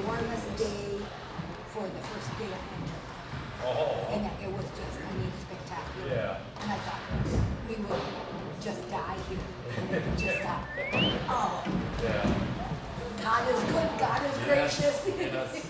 warmest day for the first day of winter. Oh. And it was just, I mean, spectacular. Yeah. And I thought, we would just die here. And it would just stop. Oh, Yeah. God is good, God is gracious. Yes.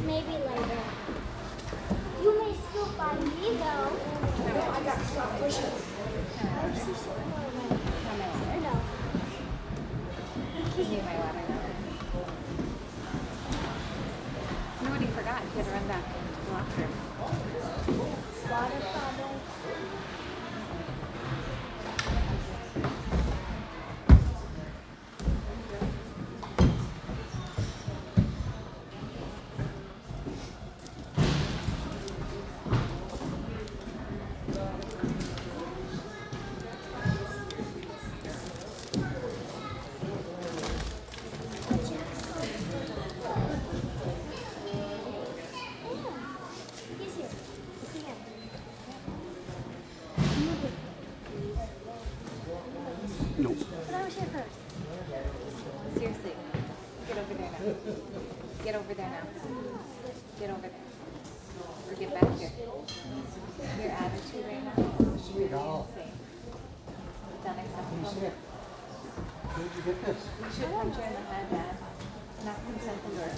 Maybe later. You may still find me though. No, I got to stop pushing. No. You might want to know. Nobody forgot. You had to run back to the locker room. Water bottle. He's here. He's here. Nope. But I was here first. Seriously. Get over there now. Get over there now. Get over there. Or get back here. Your attitude right now is really insane. It's unacceptable. Where did you get this? You should punch her in the head, Dad. Knock some sense into her.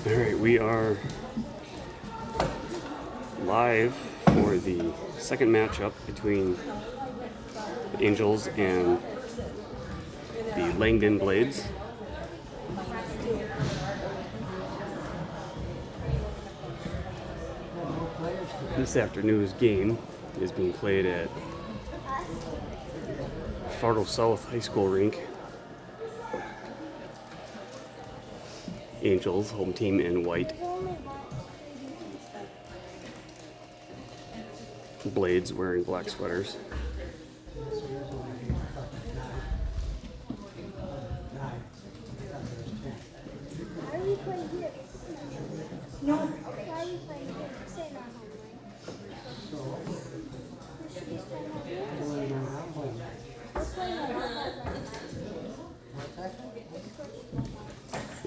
All right, we are live for the second matchup between the Angels and the Langdon Blades. This afternoon's game is being played at Fargo South High School rink. Angels, home team in white. Blades wearing black sweaters. Why are we playing here? No. Why are we playing here? Say not home, right? We should be playing out here. We're playing out here.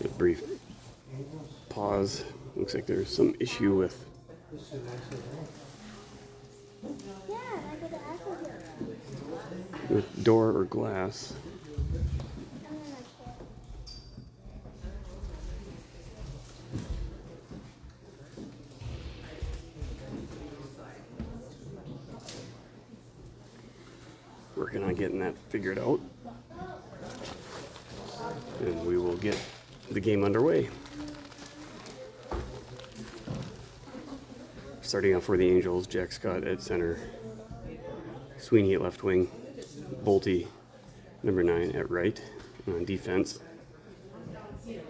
A brief pause. Looks like there's some issue with Yeah, and I go to Apple here. door or glass. And then I can't. Working on getting that figured out. And we will get the game underway. Starting off for the Angels, Jack Scott at center, Sweeney at left wing, Bolte, number 9, at right. And on defense,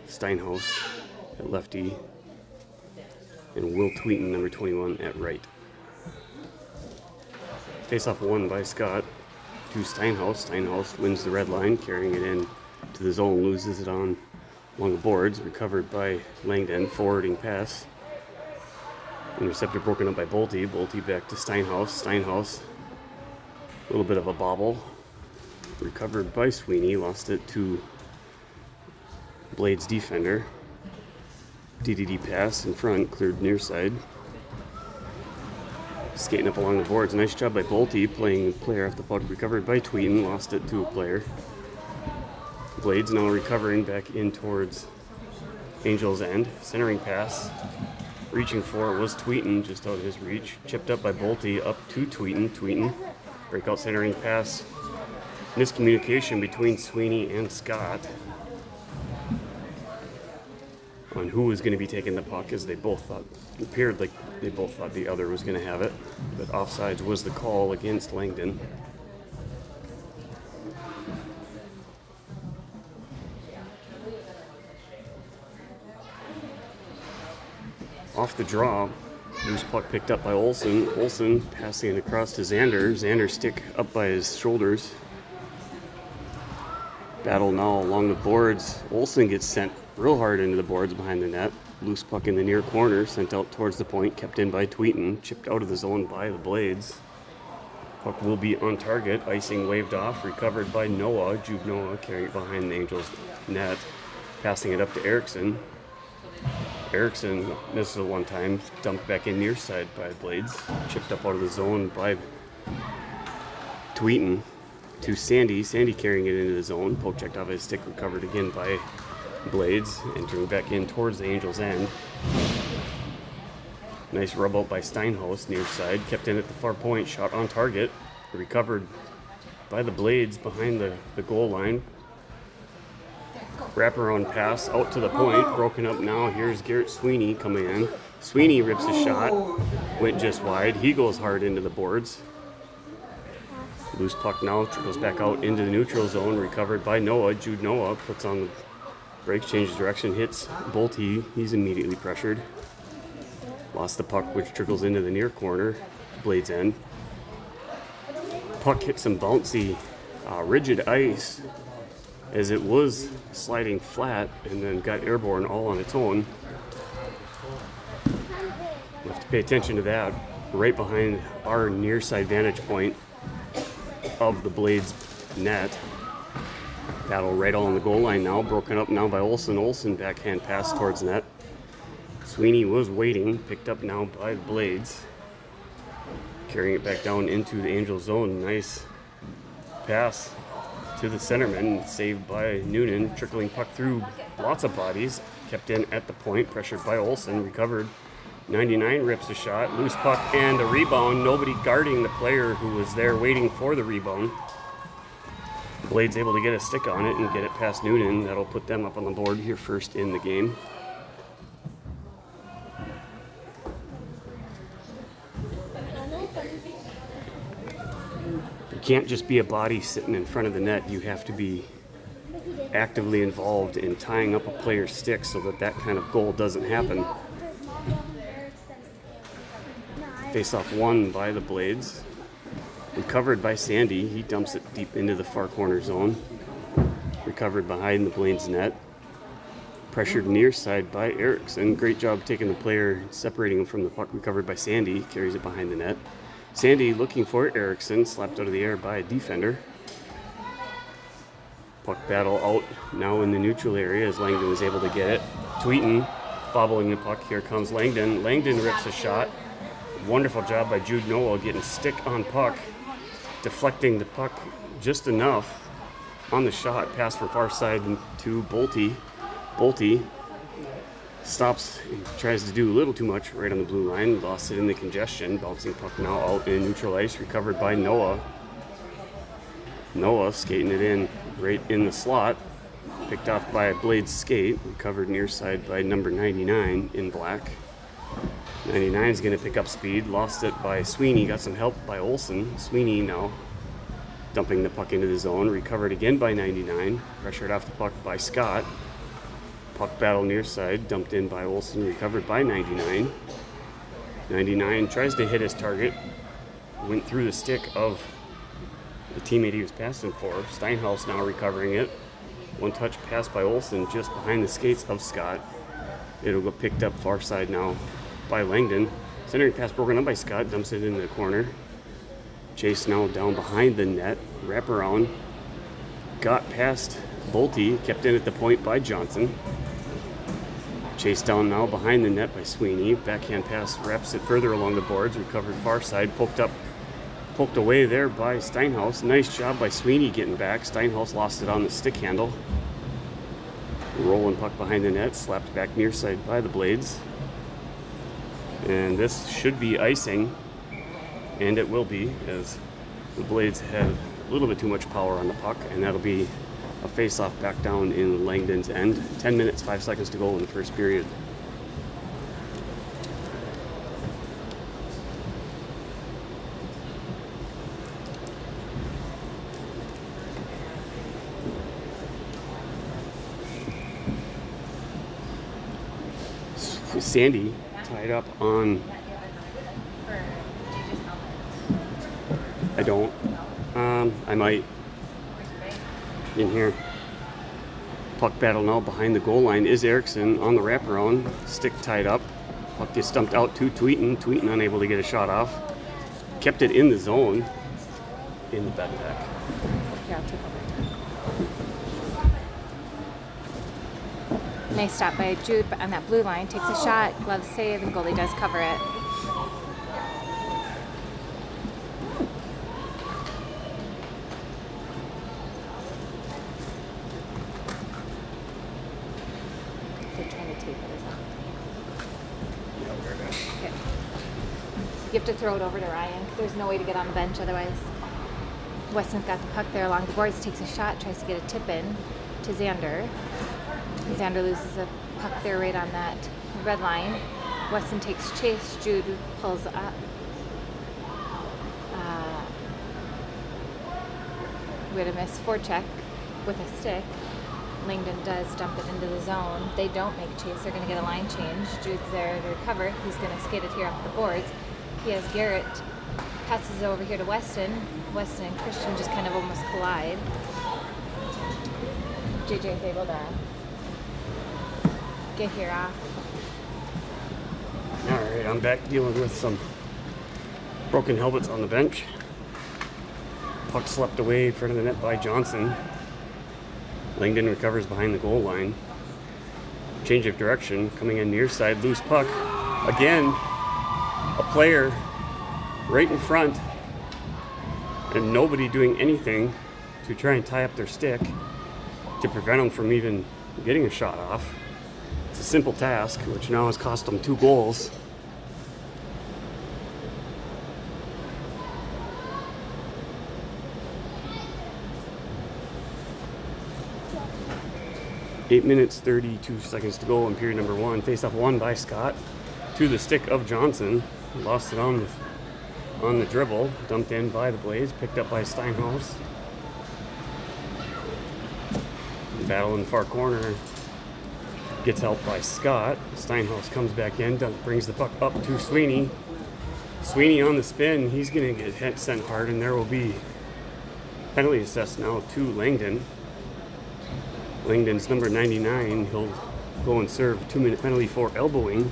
Steinhaus at lefty, and Will Tweeten, number 21, at right. Face-off won by Scott to Steinhaus. Steinhaus wins the red line, carrying it in to the zone, loses it on along the boards, recovered by Langdon, forwarding pass. Interceptor broken up by Bolte. Bolte back to Steinhaus. Steinhaus, a little bit of a bobble. Recovered by Sweeney, lost it to Blades defender. DDD pass in front, cleared near side. Skating up along the boards. Nice job by Bolte, playing player off the puck. Recovered by Tweeten, lost it to a player. Blades now recovering back in towards Angels' end. Centering pass. Reaching for it was Tweeten, just out of his reach. Chipped up by Bolte, up to Tweeten. Tweeten, breakout centering pass. Miscommunication between Sweeney and Scott on who was going to be taking the puck, as they both thought, it appeared like they both thought the other was going to have it. But offsides was the call against Langdon. Off the draw, loose puck picked up by Olsen. Olsen passing it across to Xander. Xander stick up by his shoulders. Battle now along the boards. Olsen gets sent real hard into the boards behind the net. Loose puck in the near corner, sent out towards the point, kept in by Tweeten. Chipped out of the zone by the Blades. Puck will be on target. Icing waved off, recovered by Noah. Jude Noah carrying it behind the Angels' net. Passing it up to Erickson. Erickson misses it one time, dumped back in near side by Blades. Chipped up out of the zone by Tweeten to Sandy. Sandy carrying it into the zone. Poke checked off his stick, recovered again by Blades. Entering back in towards the Angels' end. Nice rub out by Steinhaus near side. Kept in at the far point, shot on target. Recovered by the Blades behind the goal line. Wraparound pass out to the point, broken up now. Here's Garrett Sweeney coming in. Sweeney rips a shot, went just wide. He goes hard into the boards. Loose puck now, trickles back out into the neutral zone, recovered by Noah. Jude Noah puts on the brakes, changes direction, hits Bolte. He's immediately pressured. Lost the puck, which trickles into the near corner, Blades end. Puck hit some bouncy, rigid ice, as it was sliding flat and then got airborne all on its own. You have to pay attention to that. Right behind our near side vantage point of the Blades net. Battle right on the goal line now, broken up now by Olsen. Olsen backhand pass towards net. Sweeney was waiting, picked up now by the Blades. Carrying it back down into the Angel zone. Nice pass to the centerman, saved by Noonan, trickling puck through lots of bodies, kept in at the point, pressured by Olsen, recovered. 99 rips a shot, loose puck and a rebound, nobody guarding the player who was there waiting for the rebound. Blades able to get a stick on it and get it past Noonan. That'll put them up on the board here first in the game. can't just be a body sitting in front of the net. You have to be actively involved in tying up a player's stick so that that kind of goal doesn't happen. Face-off won by the Blades. Recovered by Sandy. He dumps it deep into the far corner zone. Recovered behind the Blades net. Pressured near side by Erickson. Great job taking the player, separating him from the puck. Recovered by Sandy. Carries it behind the net. Sandy looking for Erickson. Slapped out of the air by a defender. Puck battle out now in the neutral area as Langdon was able to get it. Tweeten bobbling the puck. Here comes Langdon. Langdon rips a shot. Wonderful job by Jude Noah getting stick on puck. Deflecting the puck just enough on the shot. Pass from far side to Bolte. Bolte stops and tries to do a little too much right on the blue line. Lost it in the congestion. Bouncing puck now out in neutral ice. Recovered by Noah. Noah skating it in right in the slot. Picked off by a Blades skate. Recovered near side by number 99 in black. 99 is going to pick up speed. Lost it by Sweeney. Got some help by Olsen. Sweeney now dumping the puck into the zone. Recovered again by 99. Pressured off the puck by Scott. Puck battle near side. Dumped in by Olsen. Recovered by 99. 99 tries to hit his target. Went through the stick of the teammate he was passing for. Steinhaus now recovering it. One touch pass by Olsen just behind the skates of Scott. It'll go picked up far side now by Langdon. Centering pass broken up by Scott. Dumps it in the corner. Chase now down behind the net. Wrap around. Got past Bolte. Kept in at the point by Johnson. Chase down now behind the net by Sweeney. Backhand pass wraps it further along the boards. Recovered far side. Poked away there by Steinhaus. Nice job by Sweeney getting back. Steinhaus lost it on the stick handle. Rolling puck behind the net. Slapped back near side by the Blades. And this should be icing, and it will be, as the Blades have a little bit too much power on the puck, and that'll be a face-off back down in Langdon's end. 10 minutes, 5 seconds to go in the first period. Sandy tied up on. I don't. I might. In here. Puck battle now behind the goal line is Erickson on the wraparound. Stick tied up. Puck gets stumped out to Tweeten. Tweeten unable to get a shot off. Kept it in the zone. In the bed deck. Here, I'll take over. Nice stop by Jude on that blue line. Takes a shot, glove save, and goalie does cover it. They're trying to tape it, isn't it? Okay. You have to throw it over to Ryan because there's no way to get on the bench otherwise. Weston's got the puck there along the boards, takes a shot, tries to get a tip in to Xander. Xander loses a puck there right on that red line. Weston takes chase. Jude pulls up. We had a miss forecheck with a stick. Langdon does dump it into the zone. They don't make chase. They're going to get a line change. Jude's there to recover. He's going to skate it here off the boards. He has Garrett. Passes it over here to Weston. Weston and Christian just kind of almost collide. JJ's able to get here off. Alright, I'm back dealing with some broken helmets on the bench. Puck swept away in front of the net by Johnson. Langdon recovers behind the goal line. Change of direction, coming in near side, loose puck. Again, a player right in front, and nobody doing anything to try and tie up their stick to prevent them from even getting a shot off. It's a simple task, which now has cost them 2 goals. Eight minutes, 32 seconds to go in period number 1. Face-off won by Scott to the stick of Johnson. Lost it on with on the dribble, dumped in by the Blades, picked up by Steinhaus. Battle in the far corner, gets helped by Scott. Steinhaus comes back in, brings the puck up to Sweeney. Sweeney on the spin, he's going to get sent hard, and there will be penalty assessed now to Langdon. Langdon's number 99, he'll go and serve a 2-minute penalty for elbowing.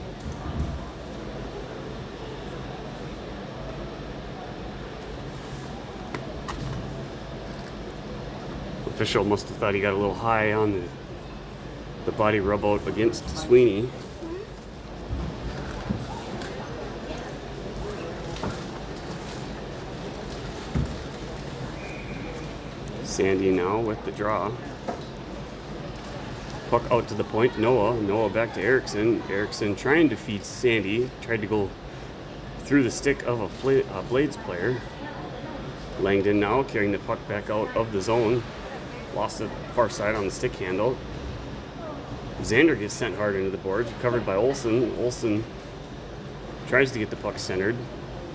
Official must have thought he got a little high on the body rub out against Sweeney. Sandy now with the draw. Puck out to the point. Noah back to Erickson. Erickson trying to feed Sandy. Tried to go through the stick of a Blades player. Langdon now carrying the puck back out of the zone. Lost the far side on the stick handle. Xander gets sent hard into the boards. Recovered by Olsen. Olsen tries to get the puck centered.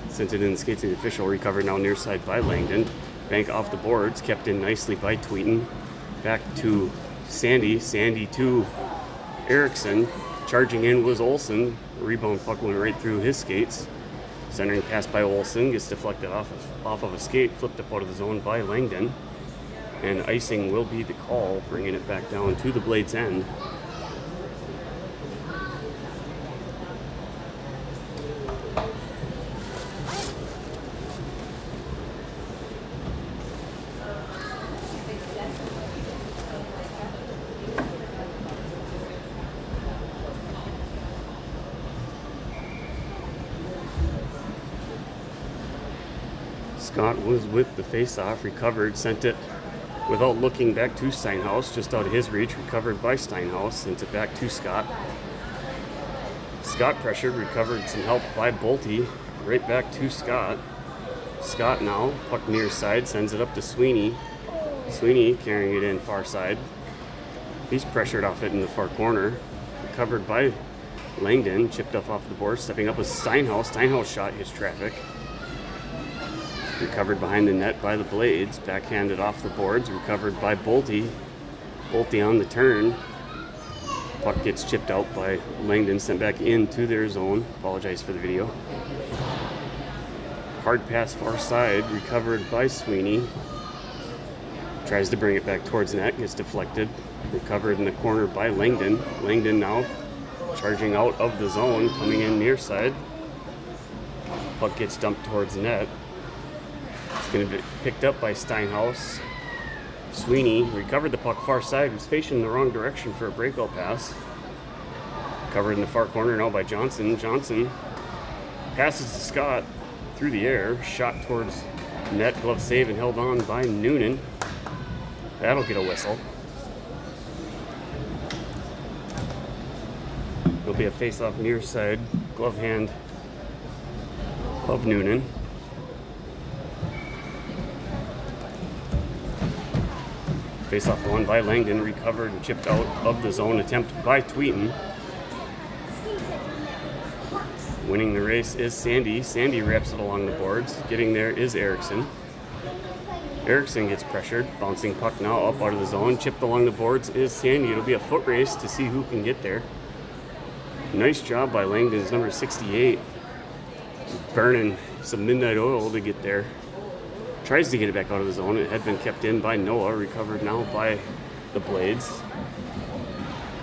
Sent it in the skates of the official. Recovered now near side by Langdon. Bank off the boards. Kept in nicely by Tweeten. Back to Sandy. Sandy to Erickson. Charging in was Olsen. Rebound puck went right through his skates. Centering pass by Olsen. Gets deflected off of a skate. Flipped up out of the zone by Langdon. And icing will be the call, bringing it back down to the Blades' end. Scott was with the face-off, recovered, sent it without looking back to Steinhaus, just out of his reach, recovered by Steinhaus, sent it back to Scott. Scott pressured, recovered some help by Bolte, right back to Scott. Scott now, puck near side, sends it up to Sweeney. Sweeney carrying it in far side. He's pressured off it in the far corner, recovered by Langdon, chipped off the board, stepping up with Steinhaus. Steinhaus shot his traffic. Recovered behind the net by the Blades, backhanded off the boards, recovered by Bolte. Bolte on the turn. Puck gets chipped out by Langdon, sent back into their zone. Apologize for the video. Hard pass far side, recovered by Sweeney. Tries to bring it back towards net, gets deflected. Recovered in the corner by Langdon. Langdon now charging out of the zone, coming in near side. Puck gets dumped towards net. Going to be picked up by Steinhaus. Sweeney recovered the puck far side, was facing the wrong direction for a breakout pass. Covered in the far corner now by Johnson. Johnson passes to Scott through the air, shot towards net, glove save and held on by Noonan. That'll get a whistle. It'll be a face-off near side, glove hand of Noonan. Face-off won by Langdon, recovered and chipped out of the zone, attempt by Tweeten. Winning the race is Sandy. Sandy wraps it along the boards. Getting there is Erickson. Erickson gets pressured, bouncing puck now up out of the zone. Chipped along the boards is Sandy. It'll be a foot race to see who can get there. Nice job by Langdon's number 68. Burning some midnight oil to get there. Tries to get it back out of the zone. It had been kept in by Noah, recovered now by the Blades.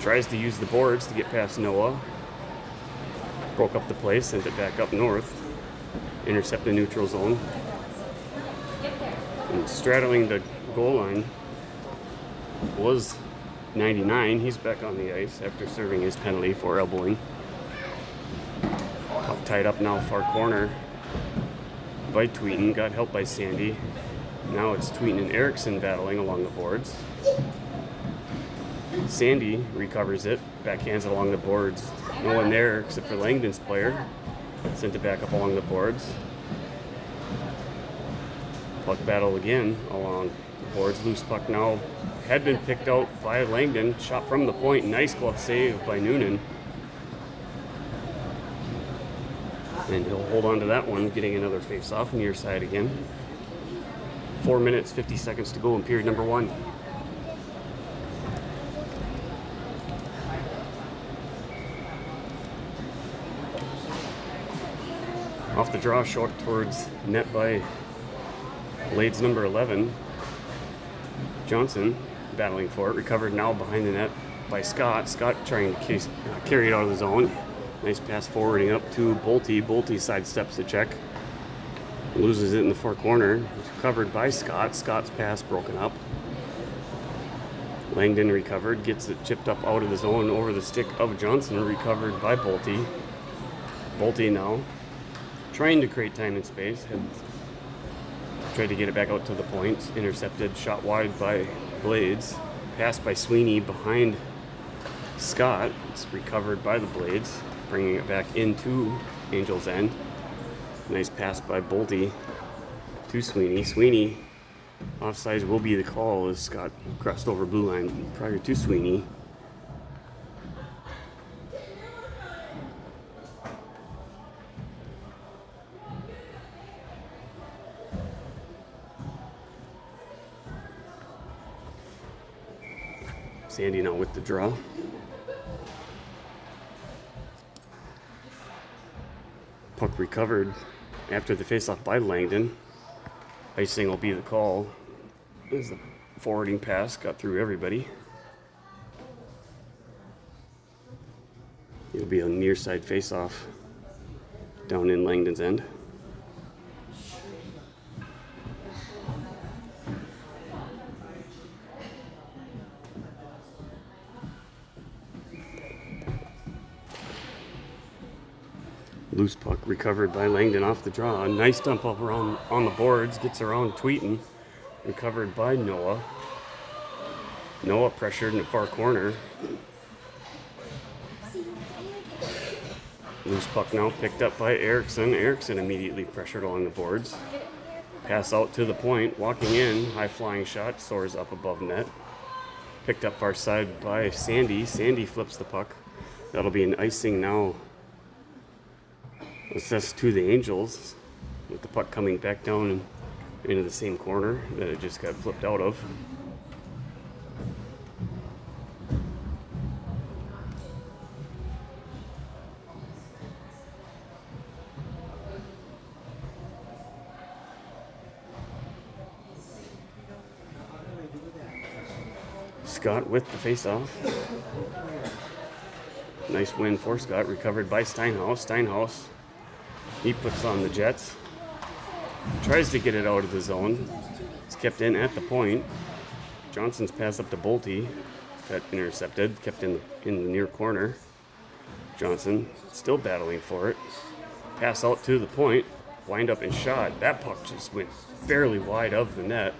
Tries to use the boards to get past Noah. Broke up the play, sent it back up north. Intercept the neutral zone. And straddling the goal line was 99. He's back on the ice after serving his penalty for elbowing. Puck tied up now, far corner by Tweeten, got help by Sandy. Now it's Tweeten and Erickson battling along the boards. Sandy recovers it, backhands it along the boards. No one there except for Langdon's player. Sent it back up along the boards. Puck battle again along the boards. Loose puck now had been picked out by Langdon. Shot from the point. Nice glove save by Noonan. And he'll hold on to that one, getting another face-off near side again. 4 minutes, 50 seconds to go in period number 1. Off the draw, short towards net by blades number 11. Johnson battling for it, recovered now behind the net by Scott. Scott trying to carry it out of the zone. Nice pass forwarding up to Bolte. Bolte sidesteps the check. Loses it in the far corner. It's recovered by Scott. Scott's pass broken up. Langdon recovered. Gets it chipped up out of the zone over the stick of Johnson. Recovered by Bolte. Bolte now trying to create time and space. Had tried to get it back out to the point. Intercepted. Shot wide by Blades. Pass by Sweeney behind Scott. It's recovered by the Blades, bringing it back into Angel's end. Nice pass by Bolte to Sweeney. Sweeney, offsides will be the call as Scott crossed over blue line prior to Sweeney. Sandy now with the draw. Puck recovered after the faceoff by Langdon. Icing will be the call as the forwarding pass got through everybody. It'll be a near side faceoff down in Langdon's end. Loose puck recovered by Langdon off the draw. A nice dump up around on the boards. Gets around Tweeten. Recovered by Noah. Noah pressured in the far corner. Loose puck now picked up by Erickson. Erickson immediately pressured along the boards. Pass out to the point. Walking in. High flying shot. Soars up above net. Picked up far side by Sandy. Sandy flips the puck. That'll be an icing now. Assessed to the Angels, with the puck coming back down into the same corner that it just got flipped out of. Scott with the faceoff. Nice win for Scott, recovered by Steinhaus. Steinhaus, he puts on the Jets. Tries to get it out of the zone. It's kept in at the point. Johnson's pass up to Bolte. Got intercepted, kept in the near corner. Johnson still battling for it. Pass out to the point. Wind up and shot. That puck just went barely wide of the net.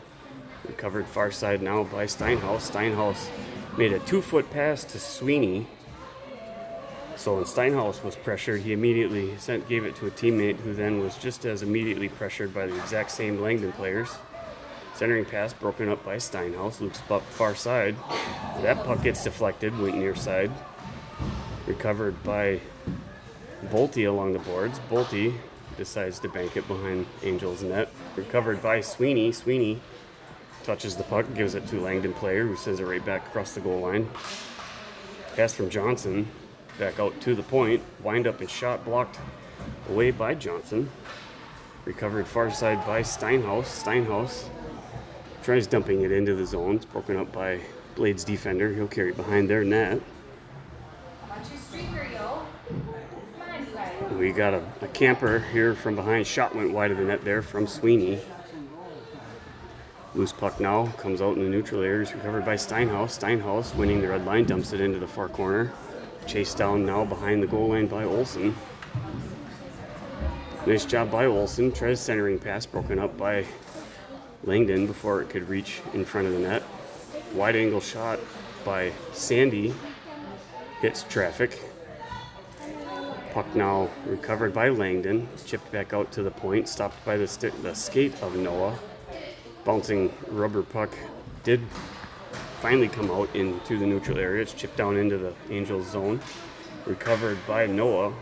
Recovered far side now by Steinhaus. Steinhaus made a 2-foot pass to Sweeney. So when Steinhaus was pressured, he immediately gave it to a teammate who then was just as immediately pressured by the exact same Langdon players. Centering pass broken up by Steinhaus. Looks up far side. That puck gets deflected, went near side. Recovered by Bolte along the boards. Bolte decides to bank it behind Angel's net. Recovered by Sweeney. Sweeney touches the puck, gives it to Langdon player who sends it right back across the goal line. Pass from Johnson. Back out to the point. Wind up and shot blocked away by Johnson. Recovered far side by Steinhaus. Steinhaus tries dumping it into the zone. It's broken up by Blades defender. He'll carry it behind their net. We got a camper here from behind. Shot went wide of the net there from Sweeney. Loose puck now comes out in the neutral area. It's recovered by Steinhaus. Steinhaus winning the red line, dumps it into the far corner. Chased down now behind the goal line by Olsen. Nice job by Olsen. Tries centering pass, broken up by Langdon before it could reach in front of the net. Wide angle shot by Sandy. Hits traffic. Puck now recovered by Langdon. Chipped back out to the point. Stopped by the skate of Noah. Bouncing rubber puck did finally come out into the neutral area. It's chipped down into the Angels zone. Recovered by Noah.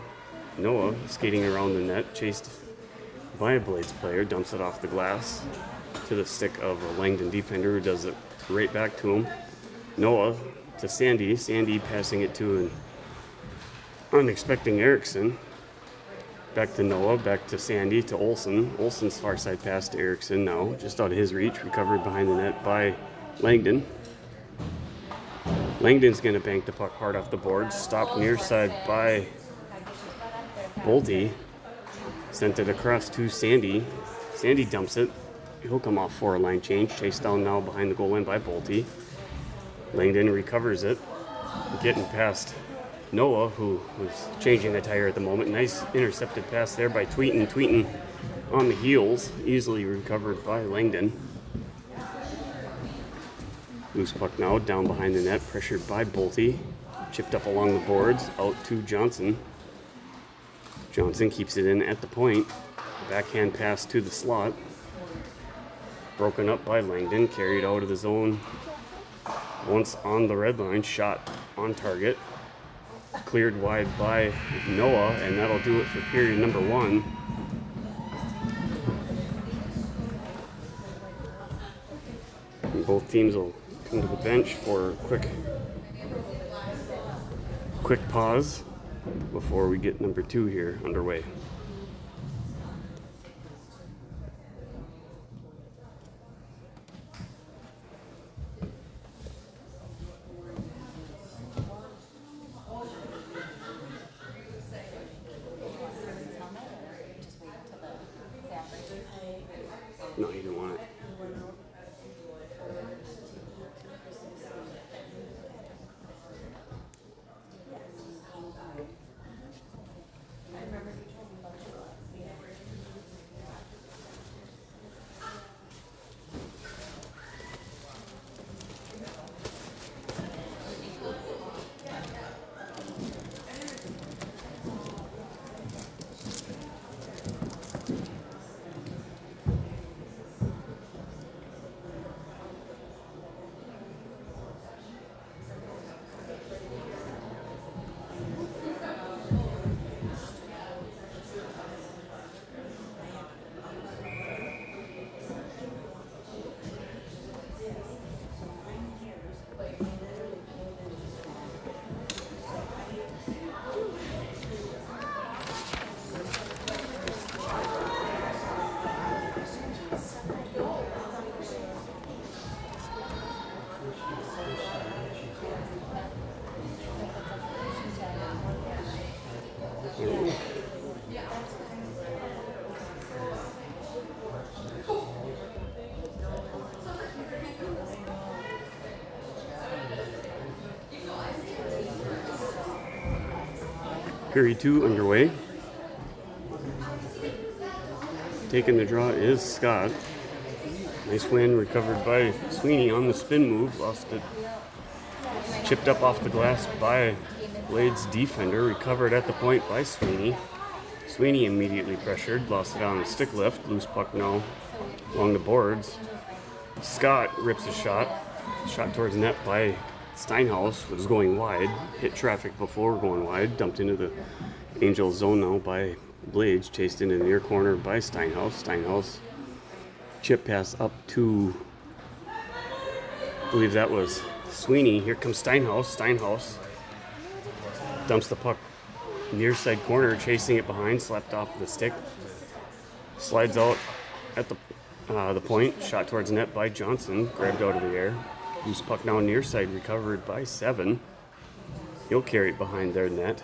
Noah skating around the net, chased by a Blades player, dumps it off the glass to the stick of a Langdon defender who does it right back to him. Noah to Sandy. Sandy passing it to an unexpected Erickson. Back to Noah, back to Sandy, to Olsen. Olsen's far side pass to Erickson now, just out of his reach, recovered behind the net by Langdon. Langdon's going to bank the puck hard off the board, stopped near side by Bolte. Sent it across to Sandy. Sandy dumps it. He'll come off for a line change, chased down now behind the goal line by Bolte. Langdon recovers it, getting past Noah, who was changing the tire at the moment. Nice intercepted pass there by Tweeten. Tweeten on the heels, easily recovered by Langdon. Loose puck now, down behind the net, pressured by Bolte. Chipped up along the boards, out to Johnson. Johnson keeps it in at the point. Backhand pass to the slot. Broken up by Langdon, carried out of the zone. Once on the red line, shot on target. Cleared wide by Noah, and that'll do it for period number 1. And both teams will come to the bench for a quick pause before we get number 2 here underway. No, you don't want it. Period 2 underway. Taking the draw is Scott. Nice win, recovered by Sweeney on the spin move. Lost it. Chipped up off the glass by Blades defender. Recovered at the point by Sweeney. Sweeney immediately pressured. Lost it on the stick lift. Loose puck now along the boards. Scott rips a shot. Shot towards net by Steinhaus, was going wide, hit traffic before going wide, dumped into the Angel zone now by Blades, chased into the near corner by Steinhaus. Steinhaus chip pass up to, I believe that was Sweeney. Here comes Steinhaus. Steinhaus dumps the puck near side corner, chasing it behind, slapped off the stick, slides out at the point, shot towards net by Johnson, grabbed out of the air. Loose puck now near side, recovered by 7. He'll carry it behind their net.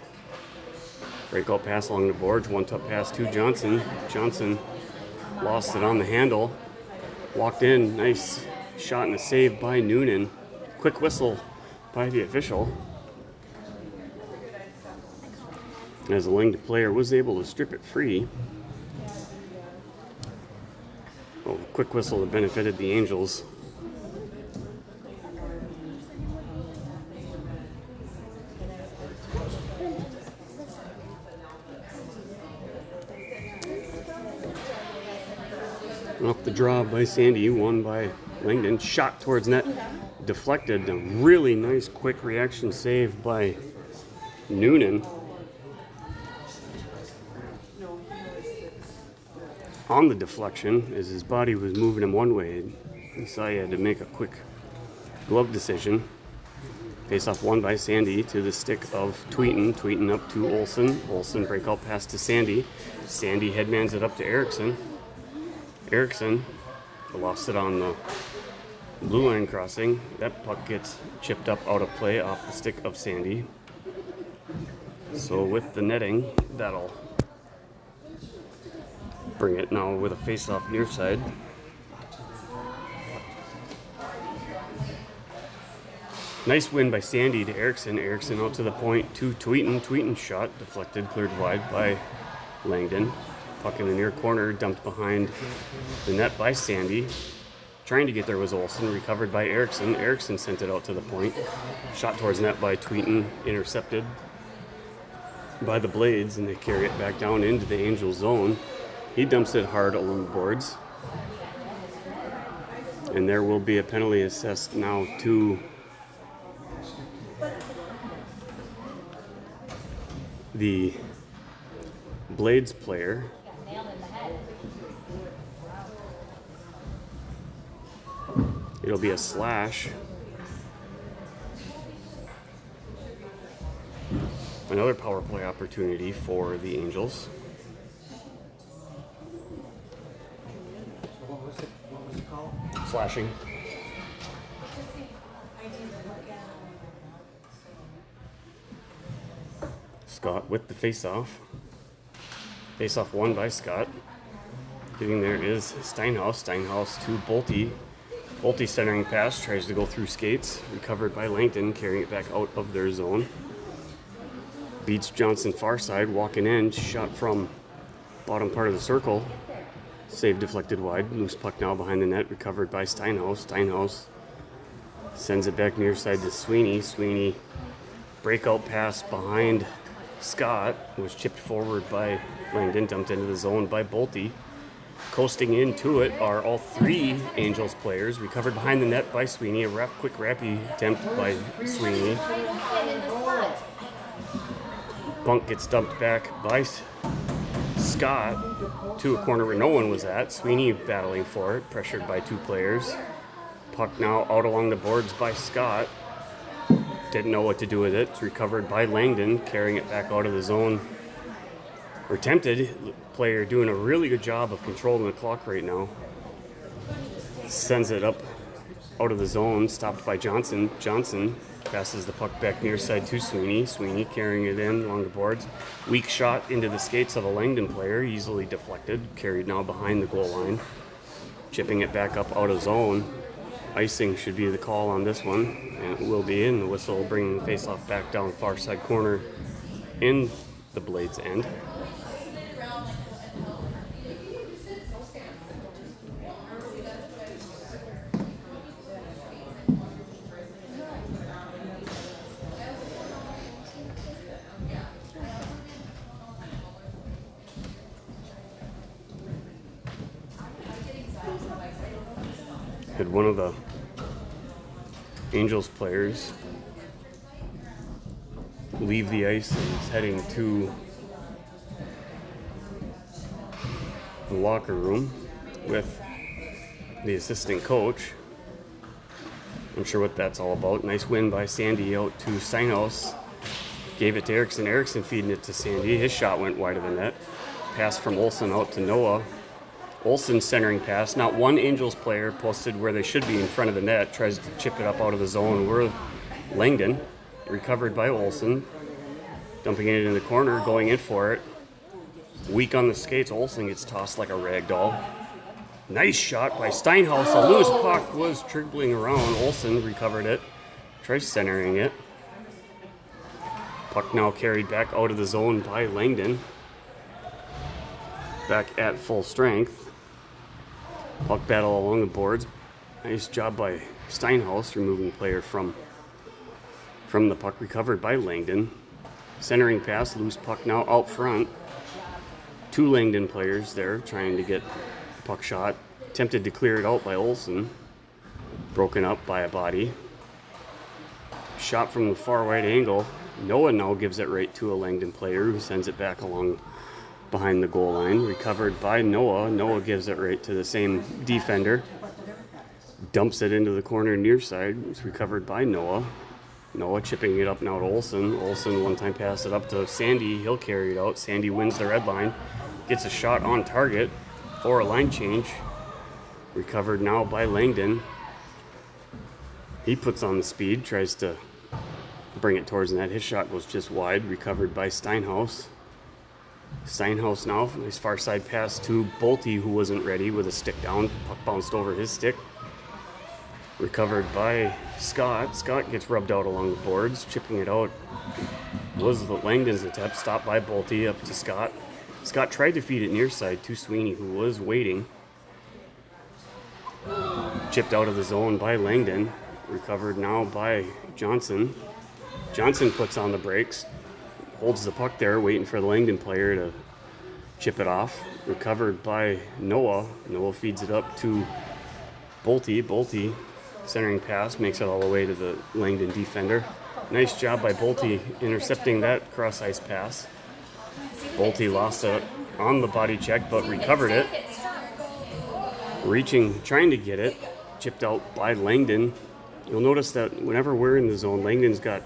Breakout pass along the boards, one-top pass to Johnson. Johnson lost it on the handle. Walked in, nice shot and a save by Noonan. Quick whistle by the official. As the Langdon player was able to strip it free. Oh, quick whistle that benefited the Angels. Off the draw by Sandy, won by Langdon. Shot towards net, deflected. A really nice quick reaction save by Noonan. on the deflection as his body was moving him one way. He saw he had to make a quick glove decision. Face off won by Sandy to the stick of Tweeten. Tweeten up to Olsen. Olsen breakout pass to Sandy. Sandy headmans it up to Erickson. Erickson lost it on the blue line crossing. That puck gets chipped up out of play off the stick of Sandy. So with the netting, that'll bring it now with a face-off near side. Nice win by Sandy to Erickson. Erickson out to the point to Tweeten. Tweeten shot deflected, cleared wide by Langdon. Puck in the near corner, dumped behind the net by Sandy. Trying to get there was Olsen, recovered by Erickson. Erickson sent it out to the point. Shot towards net by Tweeten, intercepted by the Blades, and they carry it back down into the Angel zone. He dumps it hard along the boards. And there will be a penalty assessed now to the Blades player. It'll be a slash. Another power play opportunity for the Angels. What was it called? Slashing. Scott with the face-off. Face-off won by Scott. Getting there is Steinhaus. Steinhaus to Bolte. Bolte centering pass, tries to go through skates. Recovered by Langdon, carrying it back out of their zone. Beats Johnson far side, walking in. Shot from bottom part of the circle. Save deflected wide. Loose puck now behind the net. Recovered by Steinhaus. Steinhaus sends it back near side to Sweeney. Sweeney breakout pass behind Scott. Was chipped forward by Langdon. Dumped into the zone by Bolte. Coasting into it are all three Angels players. Recovered behind the net by Sweeney. A quick rappy attempt by Sweeney. Bunk gets dumped back by Scott to a corner where no one was at. Sweeney battling for it, pressured by two players. Puck now out along the boards by Scott. Didn't know what to do with it. It's recovered by Langdon, carrying it back out of the zone. Or attempted. Player doing a really good job of controlling the clock right now. Sends it up out of the zone, stopped by Johnson. Johnson passes the puck back near side to Sweeney. Sweeney carrying it in along the boards. Weak shot into the skates of a Langdon player, easily deflected. Carried now behind the goal line. Chipping it back up out of zone. Icing should be the call on this one, and it will be, and the whistle will bring the face-off back down far side corner in the Blades' end. Had one of the Angels players leave the ice and is heading to the locker room with the assistant coach. I'm sure what that's all about. Nice win by Sandy out to Steinhaus. Gave it to Erickson. Erickson feeding it to Sandy. His shot went wide of the net. Pass from Olsen out to Noah. Olsen centering pass. Not one Angels player posted where they should be in front of the net. Tries to chip it up out of the zone. We're Langdon. Recovered by Olsen. Dumping it in the corner. Going in for it. Weak on the skates. Olsen gets tossed like a rag doll. Nice shot by Steinhaus. A loose puck was dribbling around. Olsen recovered it. Tries centering it. Puck now carried back out of the zone by Langdon. Back at full strength. Puck battle along the boards. Nice job by Steinhaus removing the player from the puck. Recovered by Langdon. Centering pass, loose puck now out front. Two Langdon players there trying to get the puck shot. Attempted to clear it out by Olsen. Broken up by a body. Shot from the far right angle. Noah now gives it right to a Langdon player who sends it back along behind the goal line. Recovered by Noah. Noah gives it right to the same defender. Dumps it into the corner near side. It's recovered by Noah. Noah chipping it up now to Olsen. Olsen one time passed it up to Sandy. He'll carry it out. Sandy wins the red line. Gets a shot on target for a line change. Recovered now by Langdon. He puts on the speed, tries to bring it towards net. His shot goes just wide. Recovered by Steinhaus. Steinhaus now, nice far side pass to Bolte, who wasn't ready with a stick down. Puck bounced over his stick. Recovered by Scott. Scott gets rubbed out along the boards. Chipping it out was the Langdon's attempt. Stopped by Bolte, up to Scott. Scott tried to feed it near side to Sweeney, who was waiting. Chipped out of the zone by Langdon. Recovered now by Johnson. Johnson puts on the brakes. Holds the puck there, waiting for the Langdon player to chip it off. Recovered by Noah. Noah feeds it up to Bolte. Bolte, centering pass, makes it all the way to the Langdon defender. Nice job by Bolte intercepting that cross-ice pass. Bolte lost it on the body check, but recovered it. Reaching, trying to get it. Chipped out by Langdon. You'll notice that whenever we're in the zone, Langdon's got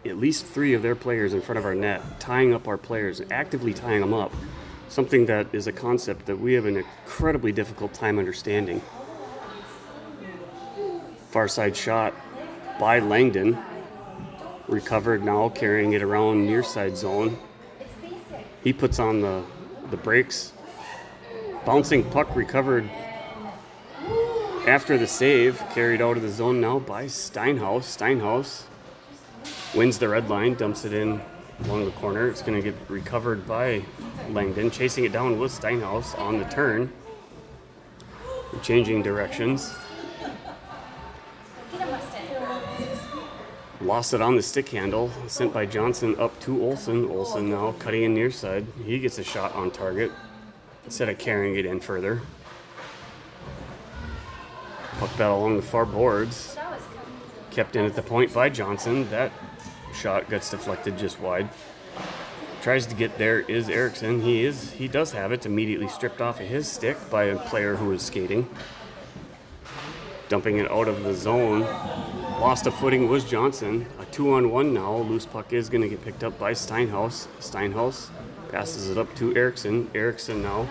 at least 3 of their players in front of our net, tying up our players, actively tying them up. Something that is a concept that we have an incredibly difficult time understanding. Far side shot by Langdon. Recovered now, carrying it around near side zone. He puts on the brakes. Bouncing puck recovered after the save. Carried out of the zone now by Steinhaus. Steinhaus wins the red line, dumps it in along the corner. It's going to get recovered by Langdon. Chasing it down with Steinhaus on the turn. Changing directions. Lost it on the stick handle. Sent by Johnson up to Olsen. Olsen now cutting in near side. He gets a shot on target instead of carrying it in further. Puck battle along the far boards. Kept in at the point by Johnson. That shot gets deflected just wide. Tries to get there is Eriksson. He does have it immediately stripped off of his stick by a player who is skating. Dumping it out of the zone. Lost a footing was Johnson. A 2-on-1 now. Loose puck is going to get picked up by Steinhaus. Steinhaus passes it up to Eriksson. Eriksson now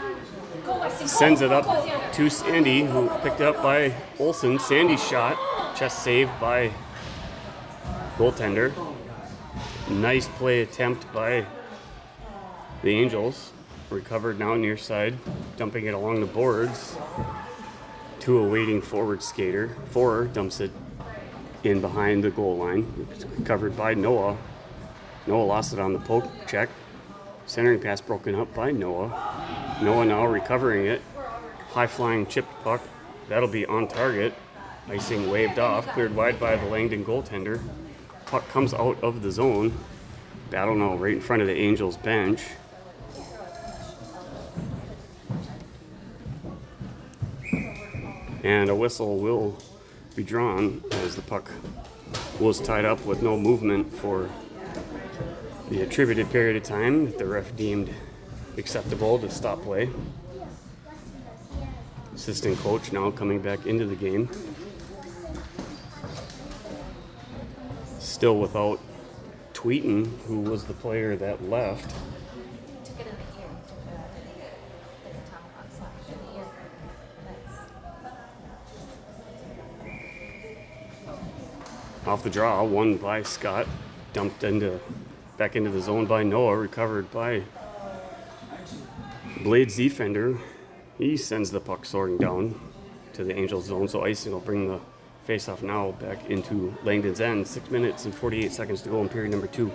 sends it up to Sandy, who picked it up by Olsen. Sandy's shot. Chest saved by goaltender. Nice play attempt by the Angels. Recovered now near side. Dumping it along the boards to a waiting forward skater. Forer dumps it in behind the goal line. It's recovered by Noah. Noah lost it on the poke check. Centering pass broken up by Noah. Noah now recovering it. High flying chipped puck. That'll be on target. Icing waved off. Cleared wide by the Langdon goaltender. Puck comes out of the zone. Battle now right in front of the Angels bench. And a whistle will be drawn as the puck was tied up with no movement for the attributed period of time that the ref deemed acceptable to stop play. Assistant coach now coming back into the game. Still without Tweeten, who was the player that left. Took it in the ear. Like a tomahawk slash in the ear. Nice. Off the draw, won by Scott. Dumped back into the zone by Noah. Recovered by Blades defender. He sends the puck soaring down to the Angels zone. So icing will bring the face-off now back into Langdon's end. 6 minutes and 48 seconds to go in period number 2.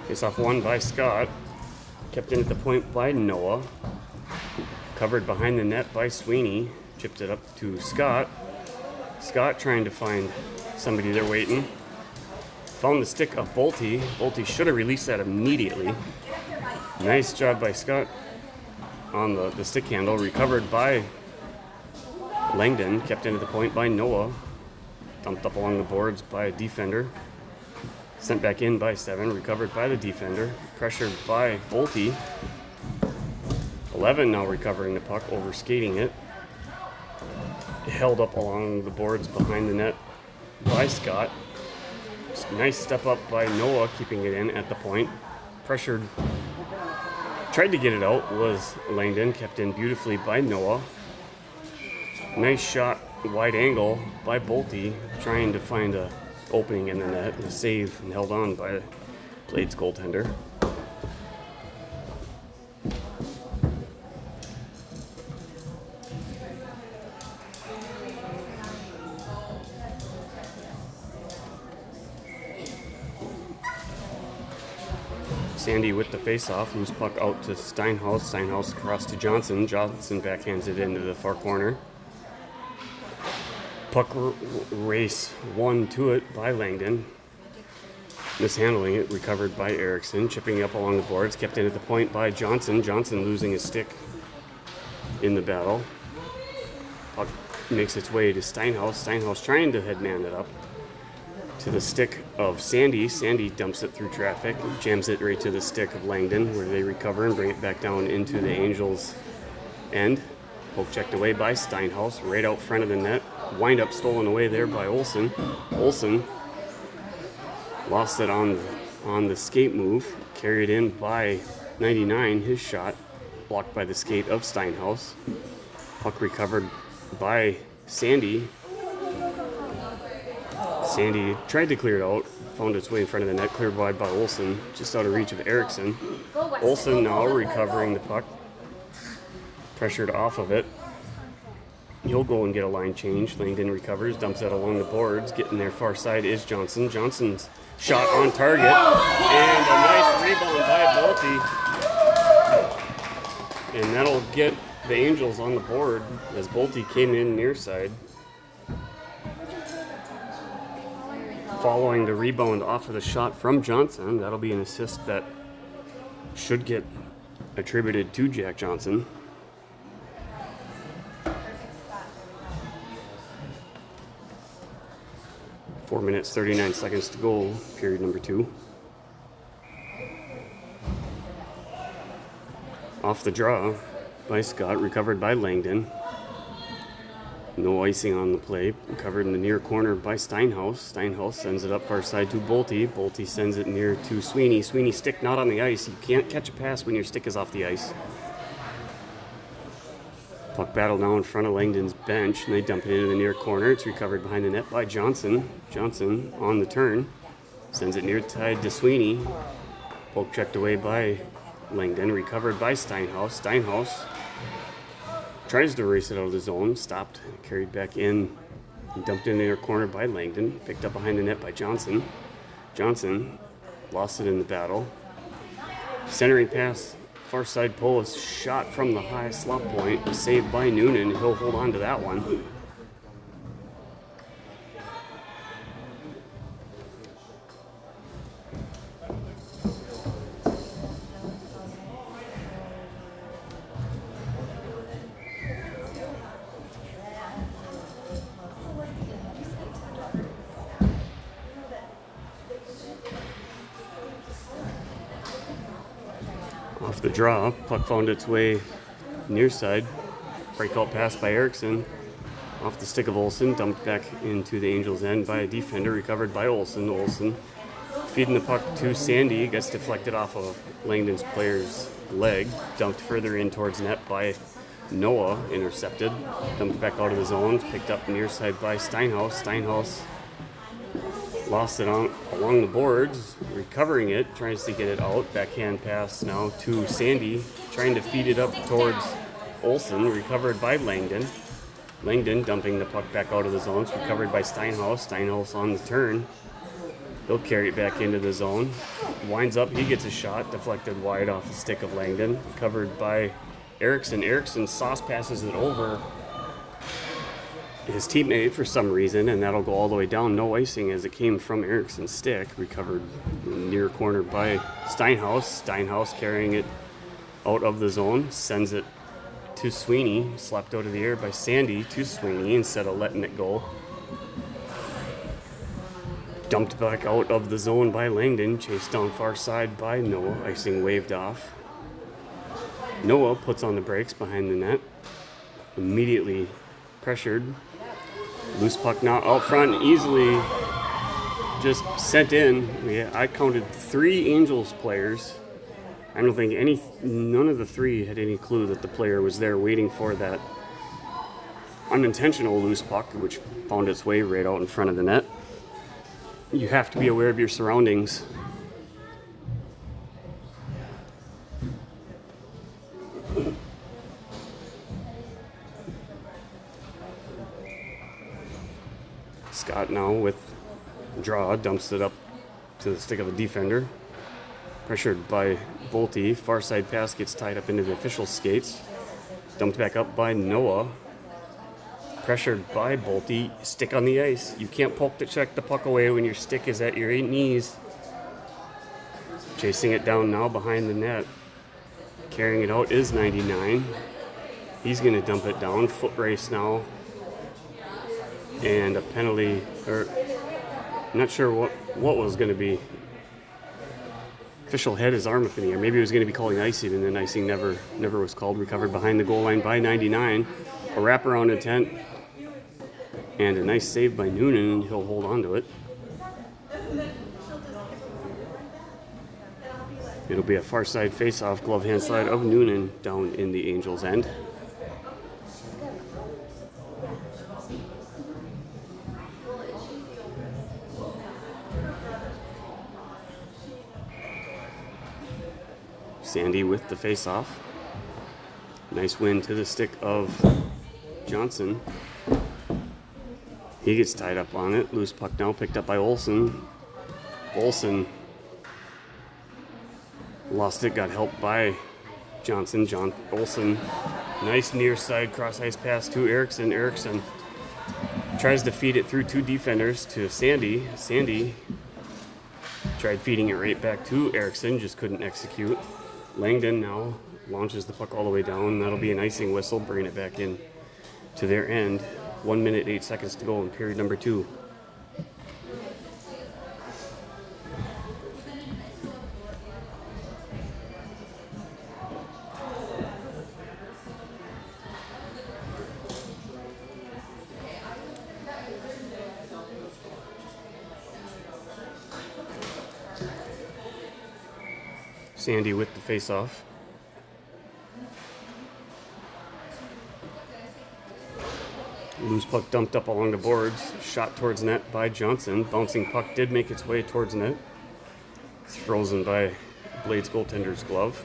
Face-off won by Scott. Kept in at the point by Noah. Covered behind the net by Sweeney. Chipped it up to Scott. Scott trying to find somebody there waiting. Found the stick of Bolte. Bolte should have released that immediately. Nice job by Scott on the stick handle. Recovered by Langdon. Kept into the point by Noah. Dumped up along the boards by a defender. Sent back in by 7. Recovered by the defender. Pressured by Bolte. 11 now recovering the puck, over skating it. Held up along the boards behind the net by Scott. Nice step up by Noah, keeping it in at the point. Pressured. Tried to get it out, was Langdon. Kept in beautifully by Noah. Nice shot, wide angle by Bolte, trying to find a opening in the net. A save and held on by Blades goaltender. Sandy with the face-off, loose puck out to Steinhaus. Steinhaus across to Johnson. Johnson backhands it into the far corner. Puck race 1 to it by Langdon. Mishandling it, recovered by Erickson. Chipping up along the boards, kept in at the point by Johnson. Johnson losing his stick in the battle. Puck makes its way to Steinhaus. Steinhaus trying to headman it up to the stick of Sandy. Sandy dumps it through traffic, jams it right to the stick of Langdon, where they recover and bring it back down into the Angels' end. Poke checked away by Steinhaus, right out front of the net. Wind up stolen away there by Olsen. Olsen lost it on the skate move, carried in by 99. His shot blocked by the skate of Steinhaus. Puck recovered by Sandy. Sandy tried to clear it out, found its way in front of the net, cleared wide by Olsen, just out of reach of Erickson. Olsen now recovering the puck, pressured off of it. He'll go and get a line change. Langdon recovers, dumps it along the boards. Getting there far side is Johnson. Johnson's shot on target, and a nice rebound by Bolte. And that'll get the Angels on the board as Bolte came in near side. Following the rebound off of the shot from Johnson, that'll be an assist that should get attributed to Jack Johnson. Four minutes, 39 seconds to go, period number 2. Off the draw by Scott, recovered by Langdon. No icing on the play. Covered in the near corner by Steinhaus. Steinhaus sends it up far side to Bolte. Bolte sends it near to Sweeney. Sweeney's stick not on the ice. You can't catch a pass when your stick is off the ice. Puck battle now in front of Langdon's bench, and they dump it into the near corner. It's recovered behind the net by Johnson. Johnson on the turn. Sends it near tied to Sweeney. Poke checked away by Langdon. Recovered by Steinhaus. Steinhaus tries to race it out of the zone, stopped, carried back in, dumped in the near corner by Langdon, picked up behind the net by Johnson. Johnson lost it in the battle. Centering pass, far side post, shot from the high slot point, saved by Noonan. He'll hold on to that one. Off the draw, puck found its way near side. Breakout pass by Erickson. Off the stick of Olsen, dumped back into the Angels' end by a defender, recovered by Olsen. Olsen feeding the puck to Sandy, gets deflected off of Langdon's player's leg, dumped further in towards net by Noah, intercepted, dumped back out of the zone, picked up near side by Steinhaus. Steinhaus lost it along the boards, recovering it, tries to get it out. Backhand pass now to Sandy, trying to feed it up towards Olsen, recovered by Langdon. Langdon dumping the puck back out of the zone, recovered by Steinhaus. Steinhaus on the turn. He'll carry it back into the zone. Winds up, he gets a shot, deflected wide off the stick of Langdon, covered by Erickson. Erickson sauce passes it over his teammate for some reason, and that'll go all the way down. No icing as it came from Erickson's stick. Recovered near corner by Steinhaus. Steinhaus carrying it out of the zone, sends it to Sweeney, slapped out of the air by Sandy to Sweeney instead of letting it go. Dumped back out of the zone by Langdon, chased down far side by Noah, icing waved off. Noah puts on the brakes behind the net, immediately pressured. Loose puck now out front, easily just sent in. I counted 3 Angels players. I don't think none of the 3 had any clue that the player was there waiting for that unintentional loose puck, which found its way right out in front of the net. You have to be aware of your surroundings. Scott now with draw, dumps it up to the stick of the defender. Pressured by Bolte, far side pass gets tied up into the official skates. Dumped back up by Noah. Pressured by Bolte, stick on the ice. You can't poke to check the puck away when your stick is at your knees. Chasing it down now behind the net. Carrying it out is 99. He's going to dump it down. Foot race now. And a penalty, or I'm not sure what was going to be. Official had his arm up in the air. Maybe he was going to be calling icing, and then icing never was called. Recovered behind the goal line by 99. A wraparound intent. And a nice save by Noonan. He'll hold on to it. It'll be a far side face-off, glove hand side of Noonan down in the Angels' end. Sandy with the face-off. Nice win to the stick of Johnson. He gets tied up on it. Loose puck now picked up by Olsen. Olsen lost it, got helped by Johnson. Olsen, nice near side cross ice pass to Erickson. Erickson tries to feed it through 2 defenders to Sandy. Sandy tried feeding it right back to Erickson, just couldn't execute. Langdon now launches the puck all the way down. That'll be an icing whistle, bringing it back in to their end. 1 minute, 8 seconds to go in period number 2. Sandy with the face-off. Loose puck dumped up along the boards. Shot towards net by Johnson. Bouncing puck did make its way towards net. It's frozen by Blades goaltender's glove.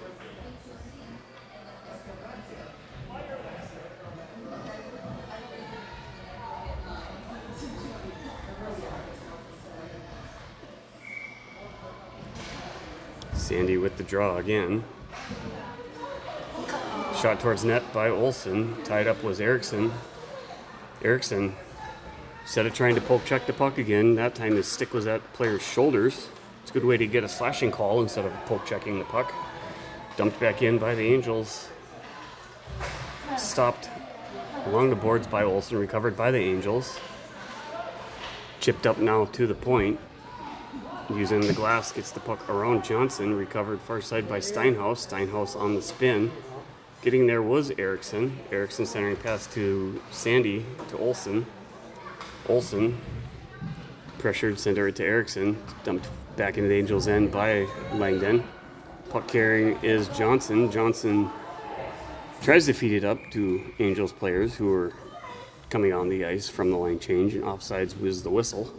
Sandy with the draw again. Shot towards net by Olsen. Tied up was Erickson. Erickson, instead of trying to poke check the puck again, that time his stick was at player's shoulders. It's a good way to get a slashing call instead of poke checking the puck. Dumped back in by the Angels. Stopped along the boards by Olsen, recovered by the Angels. Chipped up now to the point. Using the glass, gets the puck around Johnson, recovered far side by Steinhaus. Steinhaus on the spin. Getting there was Erickson. Erickson centering pass to Sandy, to Olsen. Olsen pressured, sent it to Erickson. Dumped back into the Angels' end by Langdon. Puck carrying is Johnson. Johnson tries to feed it up to Angels players who are coming on the ice from the line change, and offsides was the whistle.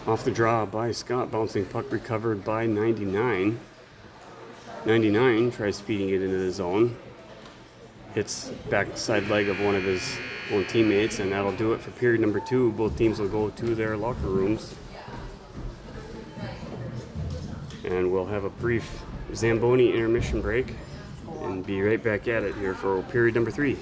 Off the draw by Scott, bouncing puck recovered by 99. 99 tries feeding it into the zone. Hits back side leg of one of his own teammates, and that'll do it for period number 2. Both teams will go to their locker rooms. And we'll have a brief Zamboni intermission break and be right back at it here for period number 3.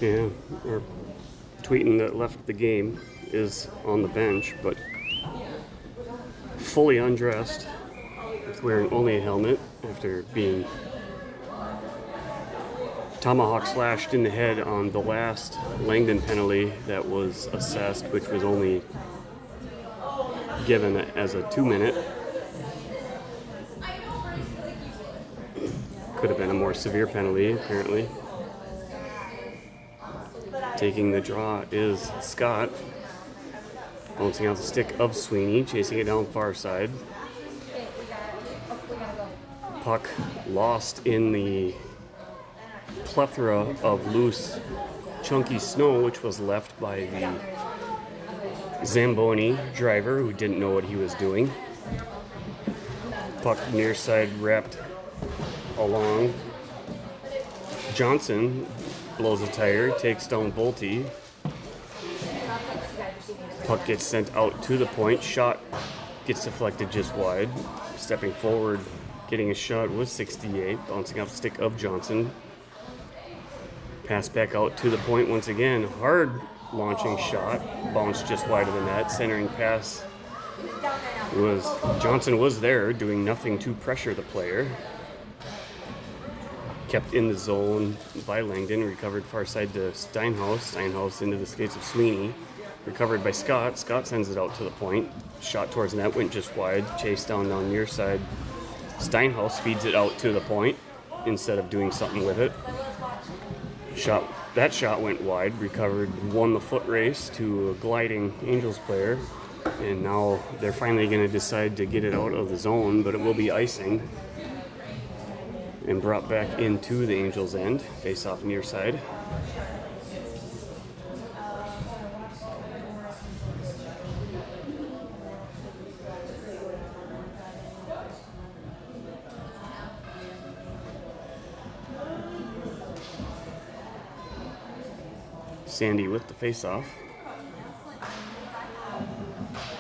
Yeah, or tweeting that left the game is on the bench, but fully undressed, with wearing only a helmet after being tomahawk slashed in the head on the last Langdon penalty that was assessed, which was only given as a 2-minute. Could have been a more severe penalty, apparently. Taking the draw is Scott. Bouncing out the stick of Sweeney, chasing it down far side. Puck lost in the plethora of loose, chunky snow which was left by the Zamboni driver who didn't know what he was doing. Puck near side wrapped along. Johnson blows a tire, takes down Bolte. Puck gets sent out to the point. Shot gets deflected just wide. Stepping forward, getting a shot with 68, bouncing off the stick of Johnson. Pass back out to the point once again. Hard launching shot, bounced just wide of the net. Centering pass was Johnson was there, doing nothing to pressure the player. Kept in the zone by Langdon, recovered far side to Steinhaus. Steinhaus into the skates of Sweeney. Recovered by Scott. Scott sends it out to the point. Shot towards net, went just wide. Chased down near side. Steinhaus feeds it out to the point instead of doing something with it. That shot went wide. Recovered, won the foot race to a gliding Angels player. And now they're finally going to decide to get it out of the zone, but it will be icing. And brought back into the Angels' end. Face off near side. Sandy with the face-off.